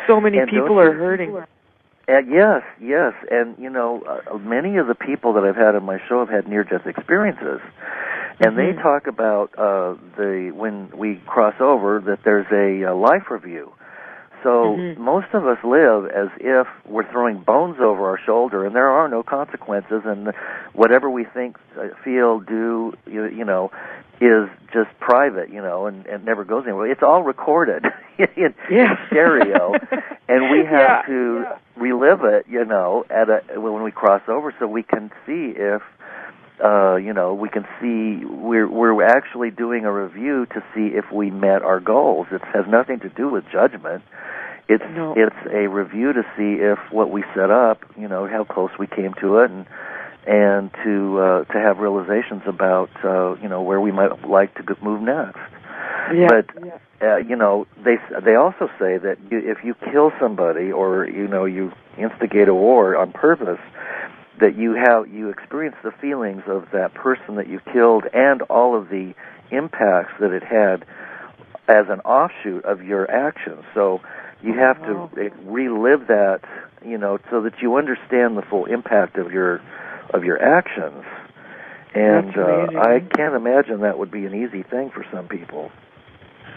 So many people are hurting. Yes, and you know, many of the people that I've had on my show have had near-death experiences, and they talk about when we cross over that there's a life review. So most of us live as if we're throwing bones over our shoulder, and there are no consequences, and whatever we think, feel, do, is just private, and never goes anywhere. It's all recorded in stereo, and we have to relive it, when we cross over, so we can see if, we can see we're actually doing a review to see if we met our goals. It has nothing to do with judgment. It's a review to see if what we set up, how close we came to it, and to have realizations about where we might like to move next. Yeah. But they also say that if you kill somebody or you instigate a war on purpose, that you experience the feelings of that person that you killed and all of the impacts that it had as an offshoot of your actions. So you have to relive that, so that you understand the full impact of your actions. And I can't imagine that would be an easy thing for some people.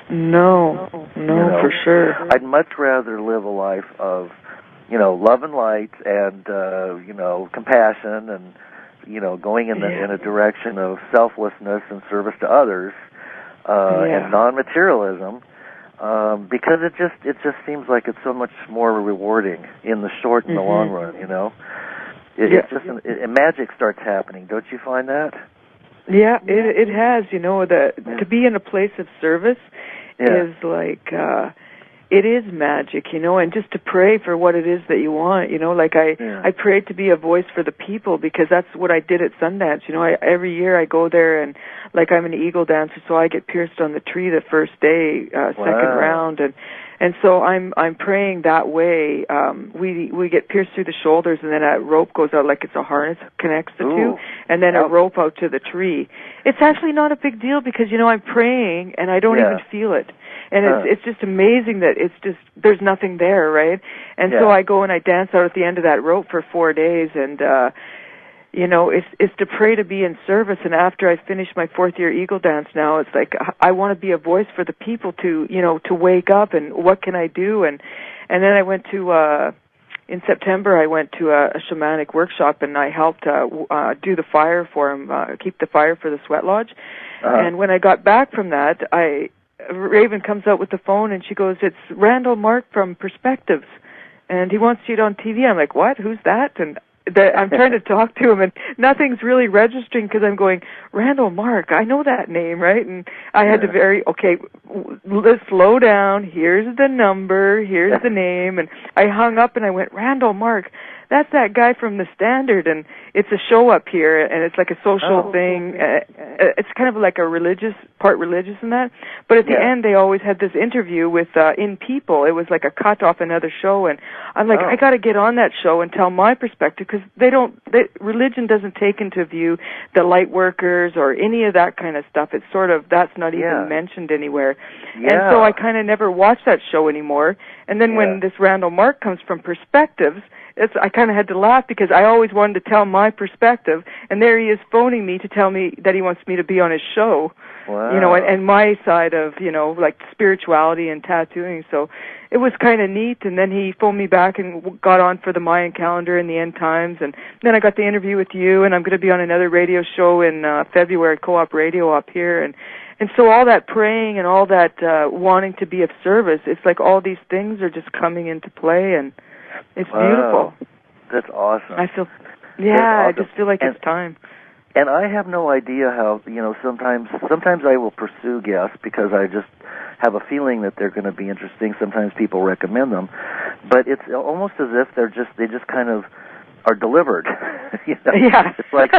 No, for sure. I'd much rather live a life of, love and light and, compassion and, going in a direction of selflessness and service to others, and non-materialism, because it just seems like it's so much more rewarding in the short and the long run, It's just magic starts happening. Don't you find that? Yeah, it has. To be in a place of service is like it is magic, and just to pray for what it is that you want, I prayed to be a voice for the people because that's what I did at Sundance. Every year I go there and I'm an eagle dancer, so I get pierced on the tree the first day, second round, and so I'm praying that way. We get pierced through the shoulders, and then a rope goes out like it's a harness, connects the two, and then a rope out to the tree. It's actually not a big deal because I'm praying and I don't even feel it. And it's just amazing that there's nothing there, right? And so I go and I dance out at the end of that rope for 4 days, and it's to pray to be in service. And after I finish my 4th year Eagle Dance now, it's like I want to be a voice for the people to wake up and what can I do? And then I went to in September I went to a shamanic workshop, and I helped do the fire for him, keep the fire for the sweat lodge. And when I got back from that, Ravyn comes out with the phone and she goes, "It's Randall Mark from Perspectives, and he wants you on TV." I'm like, "What? Who's that?" And I'm trying to talk to him, and nothing's really registering because I'm going, "Randall Mark, I know that name, right?" And I had to let's slow down. Here's the number. Here's the name. And I hung up and I went, "Randall Mark, that's that guy from The Standard, and it's a show up here, and it's like a social thing. It's kind of like a part religious in that. But at the end, they always had this interview with In People. It was like a cut off another show, and I'm like, I got to get on that show and tell my perspective, because religion doesn't take into view the light workers or any of that kind of stuff. It's sort of, that's not even mentioned anywhere. Yeah. And so I kind of never watched that show anymore. And then when this Randall Mark comes from Perspectives, I kind of had to laugh because I always wanted to tell my perspective, and there he is phoning me to tell me that he wants me to be on his show. Wow. And my side of, like spirituality and tattooing. So it was kind of neat, and then he phoned me back and got on for the Mayan calendar and the end times, and then I got the interview with you, and I'm going to be on another radio show in February, Co-op Radio up here, and so all that praying and all that wanting to be of service, it's like all these things are just coming into play, and it's beautiful. That's awesome. I feel, awesome. I just feel like it's time. And I have no idea how, sometimes I will pursue guests because I just have a feeling that they're going to be interesting. Sometimes people recommend them, but it's almost as if they just kind of are delivered. Yeah. It's like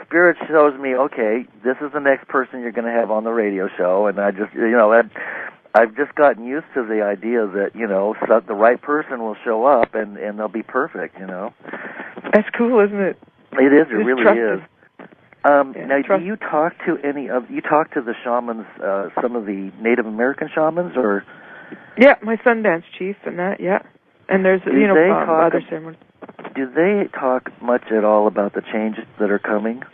Spirit shows me, okay, this is the next person you're going to have on the radio show, and I just, I've just gotten used to the idea that, so the right person will show up and they'll be perfect, That's cool, isn't it? It is, it really trusted. is. Now, do you talk to the shamans, some of the Native American shamans, or? Yeah, my Sundance chief and that, yeah. And there's, other ceremonies. Do they talk much at all about the changes that are coming?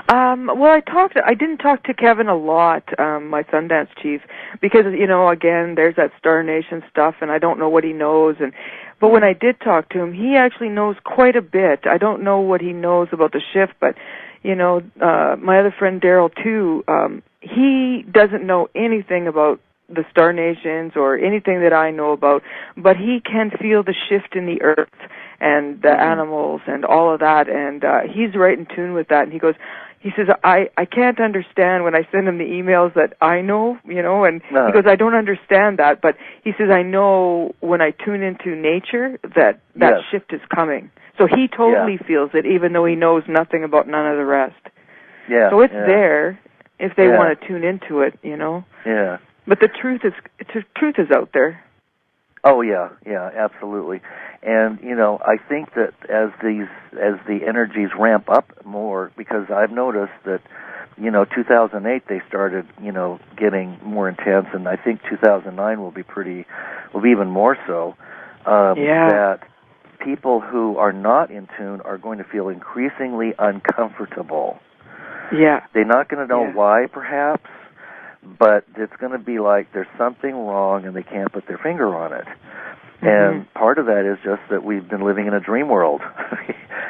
Well, I didn't talk to Kevin a lot, my Sundance chief, because, again, there's that Star Nation stuff, and I don't know what he knows. But when I did talk to him, he actually knows quite a bit. I don't know what he knows about the shift, but, my other friend Daryl, too, he doesn't know anything about the Star Nations or anything that I know about, but he can feel the shift in the earth and the animals and all of that, and he's right in tune with that. And he says, I can't understand when I send him the emails that I know, and he goes, I don't understand that, but he says, I know when I tune into nature that shift is coming. So he totally feels it, even though he knows nothing about none of the rest. Yeah. So it's there if they want to tune into it, Yeah. But the truth is out there. Oh yeah, absolutely. And I think that as the energies ramp up more, because I've noticed that 2008 they started getting more intense, and I think 2009 will be even more so. That people who are not in tune are going to feel increasingly uncomfortable. Yeah, they're not going to know why, perhaps. But it's going to be like there's something wrong and they can't put their finger on it. And part of that is just that we've been living in a dream world,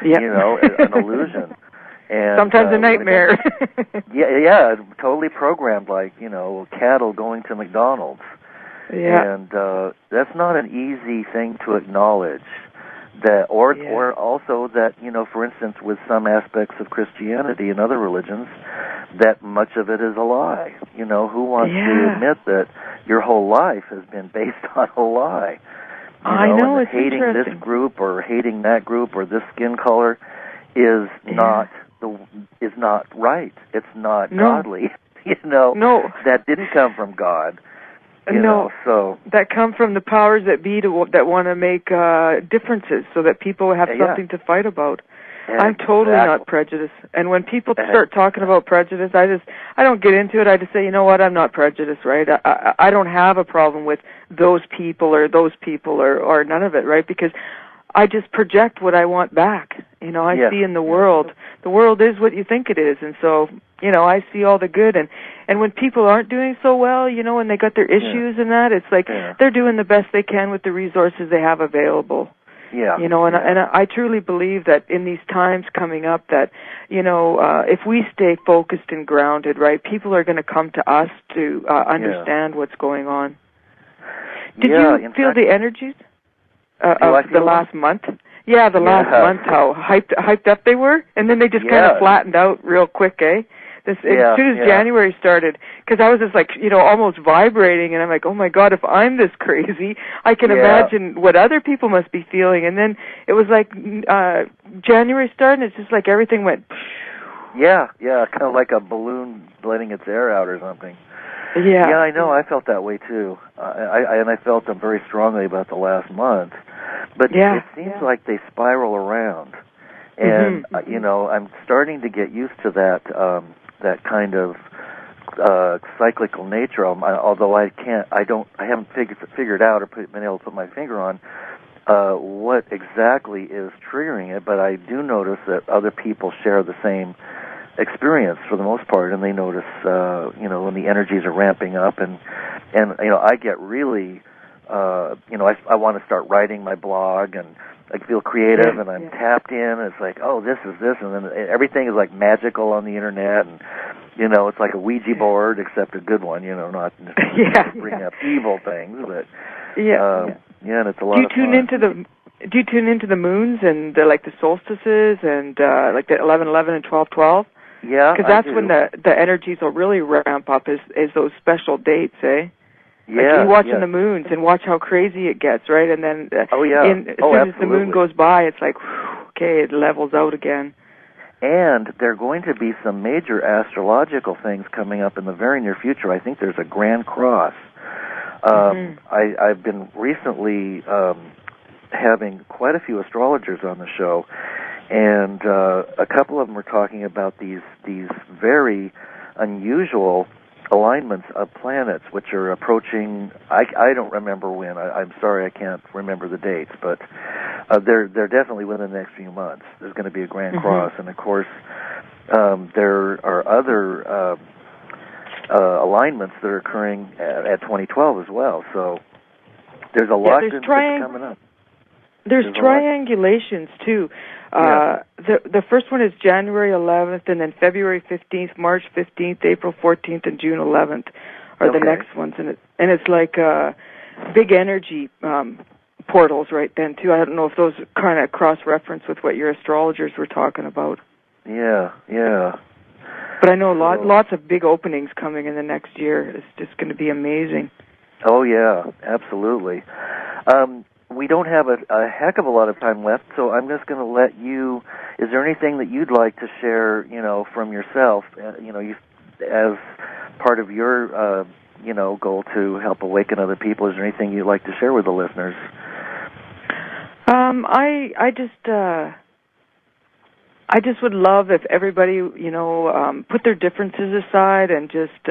an illusion. And sometimes a nightmare. Totally programmed like, cattle going to McDonald's. Yeah. And that's not an easy thing to acknowledge. Or also that, for instance, with some aspects of Christianity and other religions, that much of it is a lie. Who wants to admit that your whole life has been based on a lie? I know, and it's hating interesting. this group or hating that group or this skin color is not right. It's not godly. No. That didn't come from God. So that come from the powers that be that want to make differences so that people have something to fight about. I'm totally not prejudiced. And when people start talking about prejudice, I don't get into it. I just say, you know what, I'm not prejudiced, right? I don't have a problem with those people or or none of it, right? Because I just project what I want back. I see in the world. The world is what you think it is, and so I see all the good. And when people aren't doing so well, and they got their issues and that, it's like they're doing the best they can with the resources they have available. Yeah. And I truly believe that in these times coming up that, if we stay focused and grounded, right, people are going to come to us to understand what's going on. Did you feel the energies of the last month? Yeah, the last month, how hyped up they were, and then they just kind of flattened out real quick, eh? As soon as January started, because I was just like, almost vibrating, and I'm like, oh my God, if I'm this crazy, I can imagine what other people must be feeling. And then it was like January started, and it's just like everything went. Yeah, kind of like a balloon letting its air out or something. Yeah, I know. I felt that way too, I felt them very strongly about the last month. But it seems like they spiral around, and I'm starting to get used to that kind of cyclical nature. Although I haven't figured out or been able to put my finger on what exactly is triggering it. But I do notice that other people share the same experience for the most part, and they notice when the energies are ramping up, and I get really I want to start writing my blog, and I feel creative, and I'm tapped in. It's like, oh, this is this, and then everything is like magical on the internet, and it's like a Ouija board, except a good one. Not bring up evil things, but and it's a lot of fun. Do you tune into the moons and the solstices and like the 11/11 and 12/12? Yeah, because that's when the energies will really ramp up. Is those special dates, eh? Like you watching the moons and watch how crazy it gets, right? And then as soon as the moon goes by, it's like, okay, it levels out again. And there are going to be some major astrological things coming up in the very near future. I think there's a Grand Cross. I've been recently having quite a few astrologers on the show, and a couple of them are talking about these very unusual alignments of planets which are approaching. I don't remember when. I'm sorry, I can't remember the dates, but they're definitely within the next few months. There's going to be a Grand Cross, and of course there are other alignments that are occurring at 2012 as well. So there's a lot that's coming up. There's triangulations too. The first one is January 11th, and then February 15th, March 15th, April 14th, and June 11th are the next ones, and it's like big energy portals right then too. I don't know if those kind of cross-reference with what your astrologers were talking about. Yeah. But I know lots of big openings coming in the next year. It's just going to be amazing. Oh yeah, absolutely. We don't have a heck of a lot of time left, so I'm just going to let you. Is there anything that you'd like to share, from yourself, as part of your, goal to help awaken other people? Is there anything you'd like to share with the listeners? I just would love if everybody, put their differences aside and just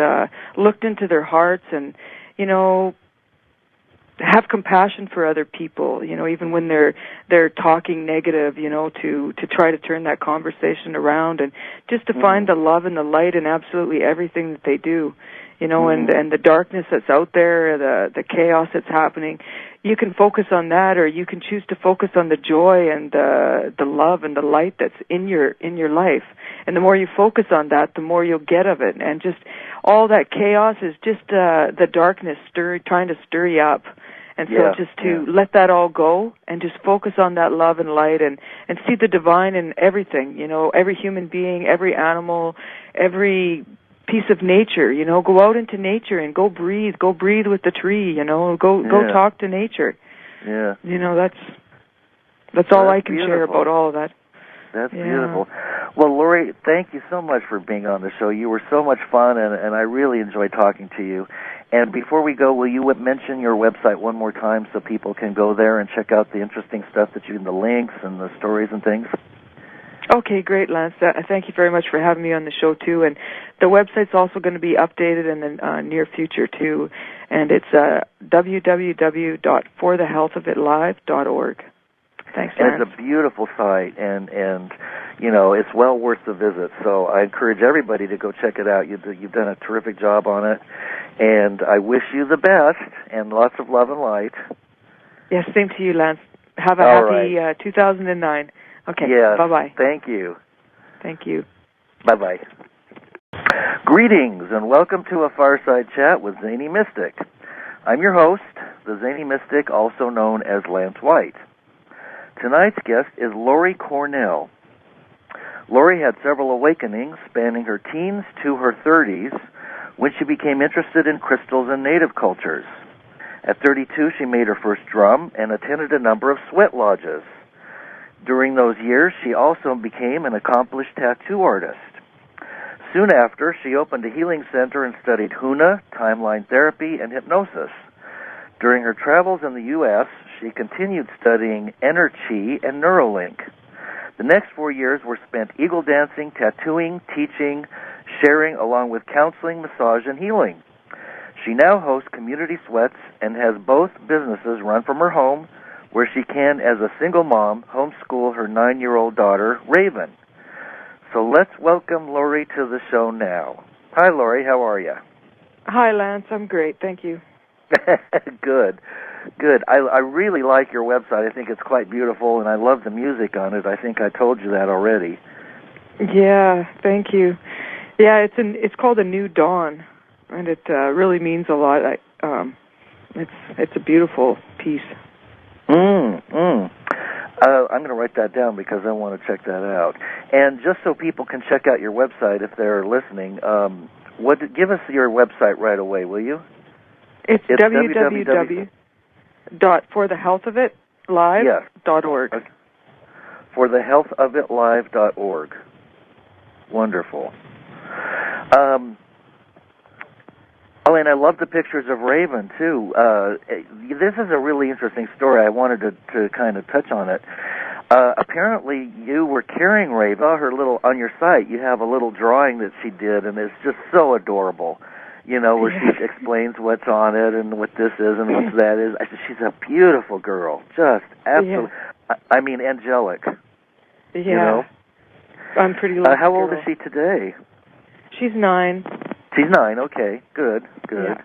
looked into their hearts and, have compassion for other people, even when they're talking negative, to try to turn that conversation around and just to find the love and the light in absolutely everything that they do, and the darkness that's out there, the chaos that's happening. You can focus on that, or you can choose to focus on the joy and the love and the light that's in your life. And the more you focus on that, the more you'll get of it. And just all that chaos is just the darkness trying to stir you up. And so just to let that all go and just focus on that love and light and see the divine in everything, every human being, every animal, every piece of nature, go out into nature and go breathe with the tree, go talk to nature. Yeah. That's all I can share about all of that. That's beautiful. Well, Laurie, thank you so much for being on the show. You were so much fun, and I really enjoyed talking to you. And before we go, will you mention your website one more time so people can go there and check out the interesting stuff the links and the stories and things? Okay, great, Lance. Thank you very much for having me on the show, too. And the website's also going to be updated in the near future, too. And it's www.forthehealthofitlive.org. Thanks, Lance. And it's a beautiful site, and it's well worth the visit. So I encourage everybody to go check it out. You've done a terrific job on it. And I wish you the best and lots of love and light. Yes, same to you, Lance. Have a happy 2009. Okay, yes, bye-bye. Thank you. Thank you. Bye-bye. Greetings and welcome to a Fireside Chat with Zany Mystic. I'm your host, the Zany Mystic, also known as Lance White. Tonight's guest is Laurie Cornell. Laurie had several awakenings spanning her teens to her 30s when she became interested in crystals and native cultures. At 32, she made her first drum and attended a number of sweat lodges. During those years, she also became an accomplished tattoo artist. Soon after, she opened a healing center and studied Huna, timeline therapy, and hypnosis. During her travels in the U.S., she continued studying Energy and Neuralink. The next 4 years were spent eagle dancing, tattooing, teaching, sharing, along with counseling, massage, and healing. She now hosts Community Sweats and has both businesses run from her home, where she can, as a single mom, homeschool her 9-year-old daughter, Ravyn. So let's welcome Laurie to the show now. Hi, Laurie. How are you? Hi, Lance. I'm great. Thank you. Good. I really like your website. I think it's quite beautiful, and I love the music on it. I think I told you that already. Yeah, thank you. Yeah, it's called A New Dawn, and it really means a lot. It's a beautiful piece. I'm going to write that down because I want to check that out. And just so people can check out your website if they're listening, give us your website right away, will you? It's www.forthehealthofitlive.org. Yes. forthehealthofitlive.org. Wonderful. And I love the pictures of Ravyn, too. This is a really interesting story. I wanted to kind of touch on it. Apparently, you were carrying Ravyn. On your site, you have a little drawing that she did, and it's just so adorable. Where she explains what's on it and what this is and what that is. She's a beautiful girl. Just absolutely, angelic. Yeah. I'm pretty lucky. How old is she today? She's 9. She's 9. Okay, good. Yeah.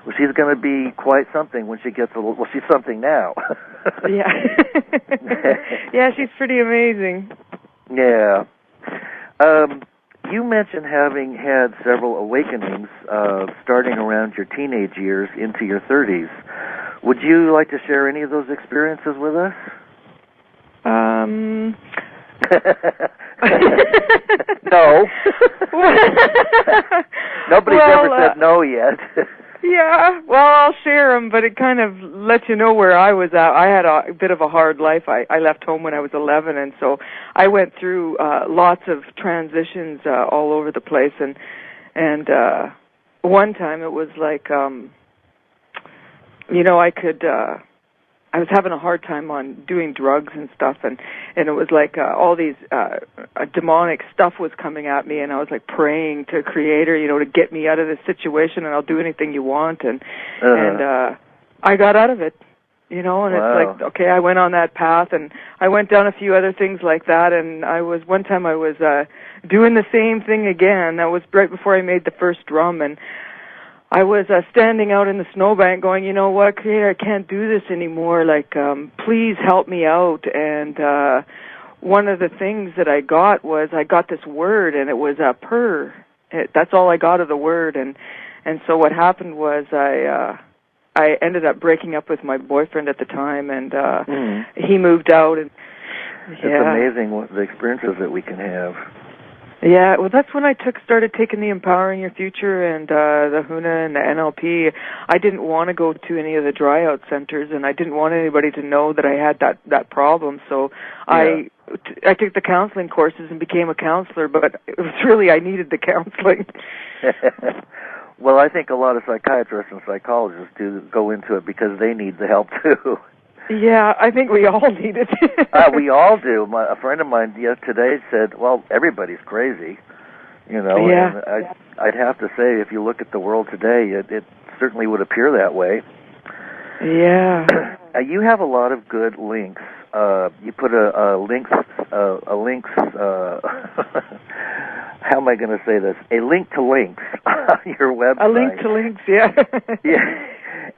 Well, she's going to be quite something when she gets a little. Well, she's something now. Yeah. Yeah, she's pretty amazing. Yeah. You mentioned having had several awakenings starting around your teenage years into your 30s. Would you like to share any of those experiences with us? No. Nobody's ever said no yet. Yeah, well, I'll share them, but it kind of lets you know where I was at. I had a bit of a hard life. I left home when I was 11, and so I went through lots of transitions all over the place. And one time it was like, I was having a hard time on doing drugs and stuff, and it was like all these demonic stuff was coming at me, and I was like praying to Creator, to get me out of this situation, and I'll do anything you want, and I got out of it, and wow. It's like, okay, I went on that path, and I went down a few other things like that, and one time I was doing the same thing again. That was right before I made the first drum, and I was standing out in the snowbank going, you know what, Creator, I can't do this anymore. Like, please help me out. And one of the things that I got was I got this word, and it was purr. That's all I got of the word. And so what happened was I ended up breaking up with my boyfriend at the time, and he moved out. And it's amazing what the experiences that we can have. Yeah, well, that's when I started taking the Empowering Your Future and the HUNA and the NLP. I didn't want to go to any of the dry-out centers, and I didn't want anybody to know that I had that problem. So I took the counseling courses and became a counselor, but it was really I needed the counseling. Well, I think a lot of psychiatrists and psychologists do go into it because they need the help, too. Yeah, I think we all need it. We all do. A friend of mine today said, well, everybody's crazy, Yeah. And I'd have to say, if you look at the world today, it certainly would appear that way. Yeah. You have a lot of good links. You put a links, how am I going to say this? A link to links on your website. A link to links, yeah. Yeah.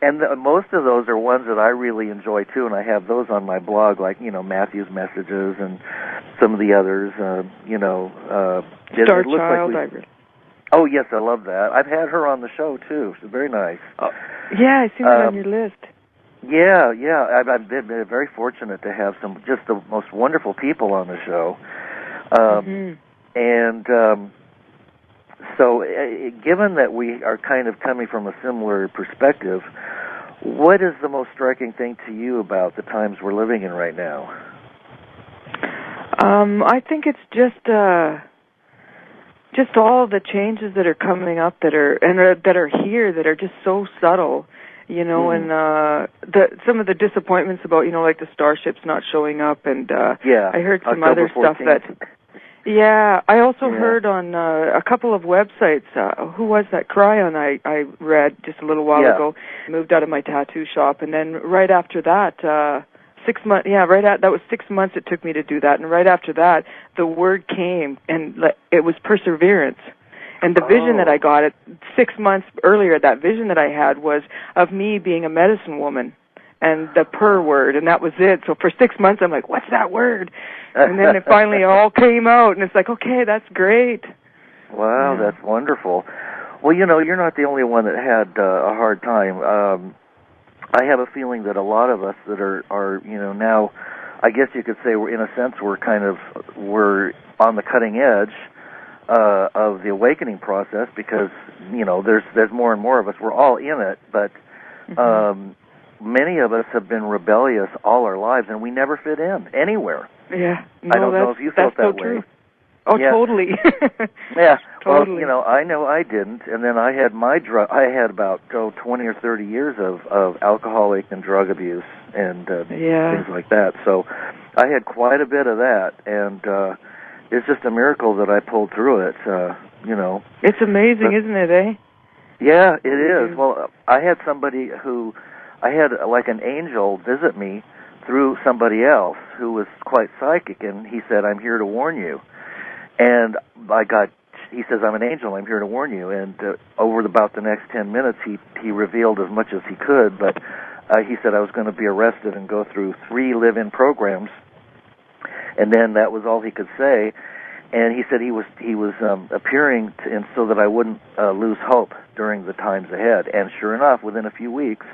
And most of those are ones that I really enjoy, too, and I have those on my blog, like, Matthew's Messages and some of the others, Star Child. Oh, yes, I love that. I've had her on the show, too. She's very nice. Oh, yeah, I see that on your list. Yeah. I've been very fortunate to have just the most wonderful people on the show. And so given that we are kind of coming from a similar perspective, what is the most striking thing to you about the times we're living in right now? I think it's just all the changes that are coming up that are here that are just so subtle, and some of the disappointments about, like the starships not showing up, and I heard some October other 14th. Stuff that. Yeah, I also heard on a couple of websites, who was that? Cryon I read just a little while ago. Moved out of my tattoo shop, and then right after that, 6 months, that was 6 months it took me to do that, and right after that, the word came, and it was perseverance. And the vision that I got 6 months earlier, that vision that I had was of me being a medicine woman. And the purr word, and that was it. So for 6 months, I'm like, what's that word? And then it finally all came out, and it's like, okay, that's great. Wow, that's wonderful. Well, you're not the only one that had a hard time. I have a feeling that a lot of us that are now, I guess you could say, in a sense, we're on the cutting edge of the awakening process because, there's more and more of us. We're all in it, but many of us have been rebellious all our lives, and we never fit in anywhere. Yeah. No, I don't know if you felt that way. True. Oh, yeah. Totally. Yeah. Totally. Well, I know I didn't, and then I had I had about 20 or 30 years of alcoholic and drug abuse and things like that. So I had quite a bit of that, and it's just a miracle that I pulled through it. It's amazing, isn't it? Eh? Yeah, it is. Well, I had somebody who I had like an angel visit me through somebody else who was quite psychic, and he said, "I'm here to warn you." And he says, I'm an angel, I'm here to warn you. And over about the next 10 minutes, he revealed as much as he could, but he said I was going to be arrested and go through 3 live-in programs, and then that was all he could say. And he said he was appearing and so that I wouldn't lose hope during the times ahead. And sure enough, within a few weeks,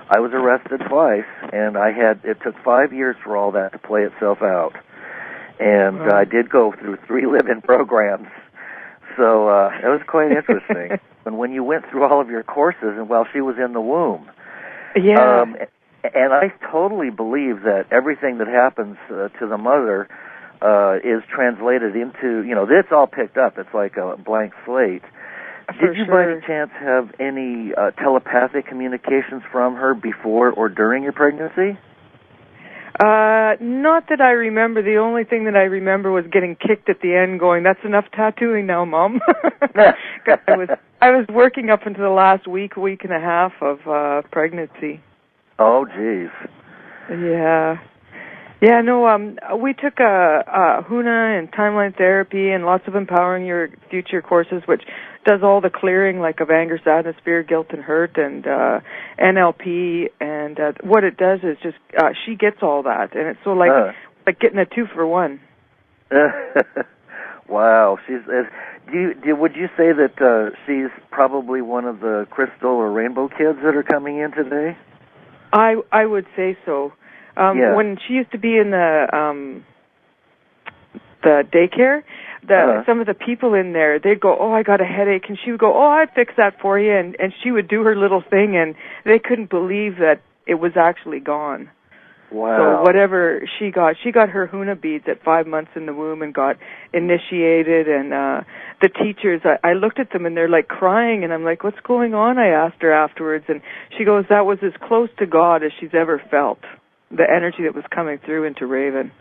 I was arrested twice, and it took 5 years for all that to play itself out. And I did go through 3 live-in programs. So it was quite interesting. And when you went through all of your courses and while she was in the womb. Yeah. And I totally believe that everything that happens to the mother is translated into, it's all picked up. It's like a blank slate. Did you by any chance have any telepathic communications from her before or during your pregnancy? Not that I remember. The only thing that I remember was getting kicked at the end going, that's enough tattooing now, Mom. I was working up until the last week and a half of pregnancy. Oh, geez. Yeah. Yeah, no, we took HUNA and timeline therapy and lots of empowering your future courses, which does all the clearing, like of anger, sadness, fear, guilt, and hurt, and NLP. And what it does is just she gets all that, and it's so like getting a 2-for-1. Wow, would you say that she's probably one of the crystal or rainbow kids that are coming in today? I would say so. When she used to be in the daycare, some of the people in there, they'd go, oh, I got a headache, and she would go, oh, I'd fix that for you, and she would do her little thing, and they couldn't believe that it was actually gone. Wow. So whatever she got her HUNA beads at 5 months in the womb and got initiated, and the teachers, I looked at them, and they're like crying, and I'm like, what's going on? I asked her afterwards, and she goes, that was as close to God as she's ever felt. The energy that was coming through into Ravyn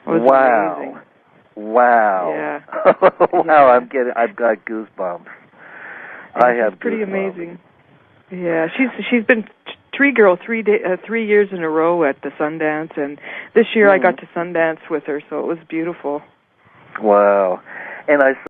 was amazing. Wow. Yeah. Wow, I've got goosebumps. I have pretty goosebumps. Amazing. Yeah, she's been tree girl 3 years in a row at the Sundance, and this year I got to Sundance with her, so it was beautiful. Wow. And I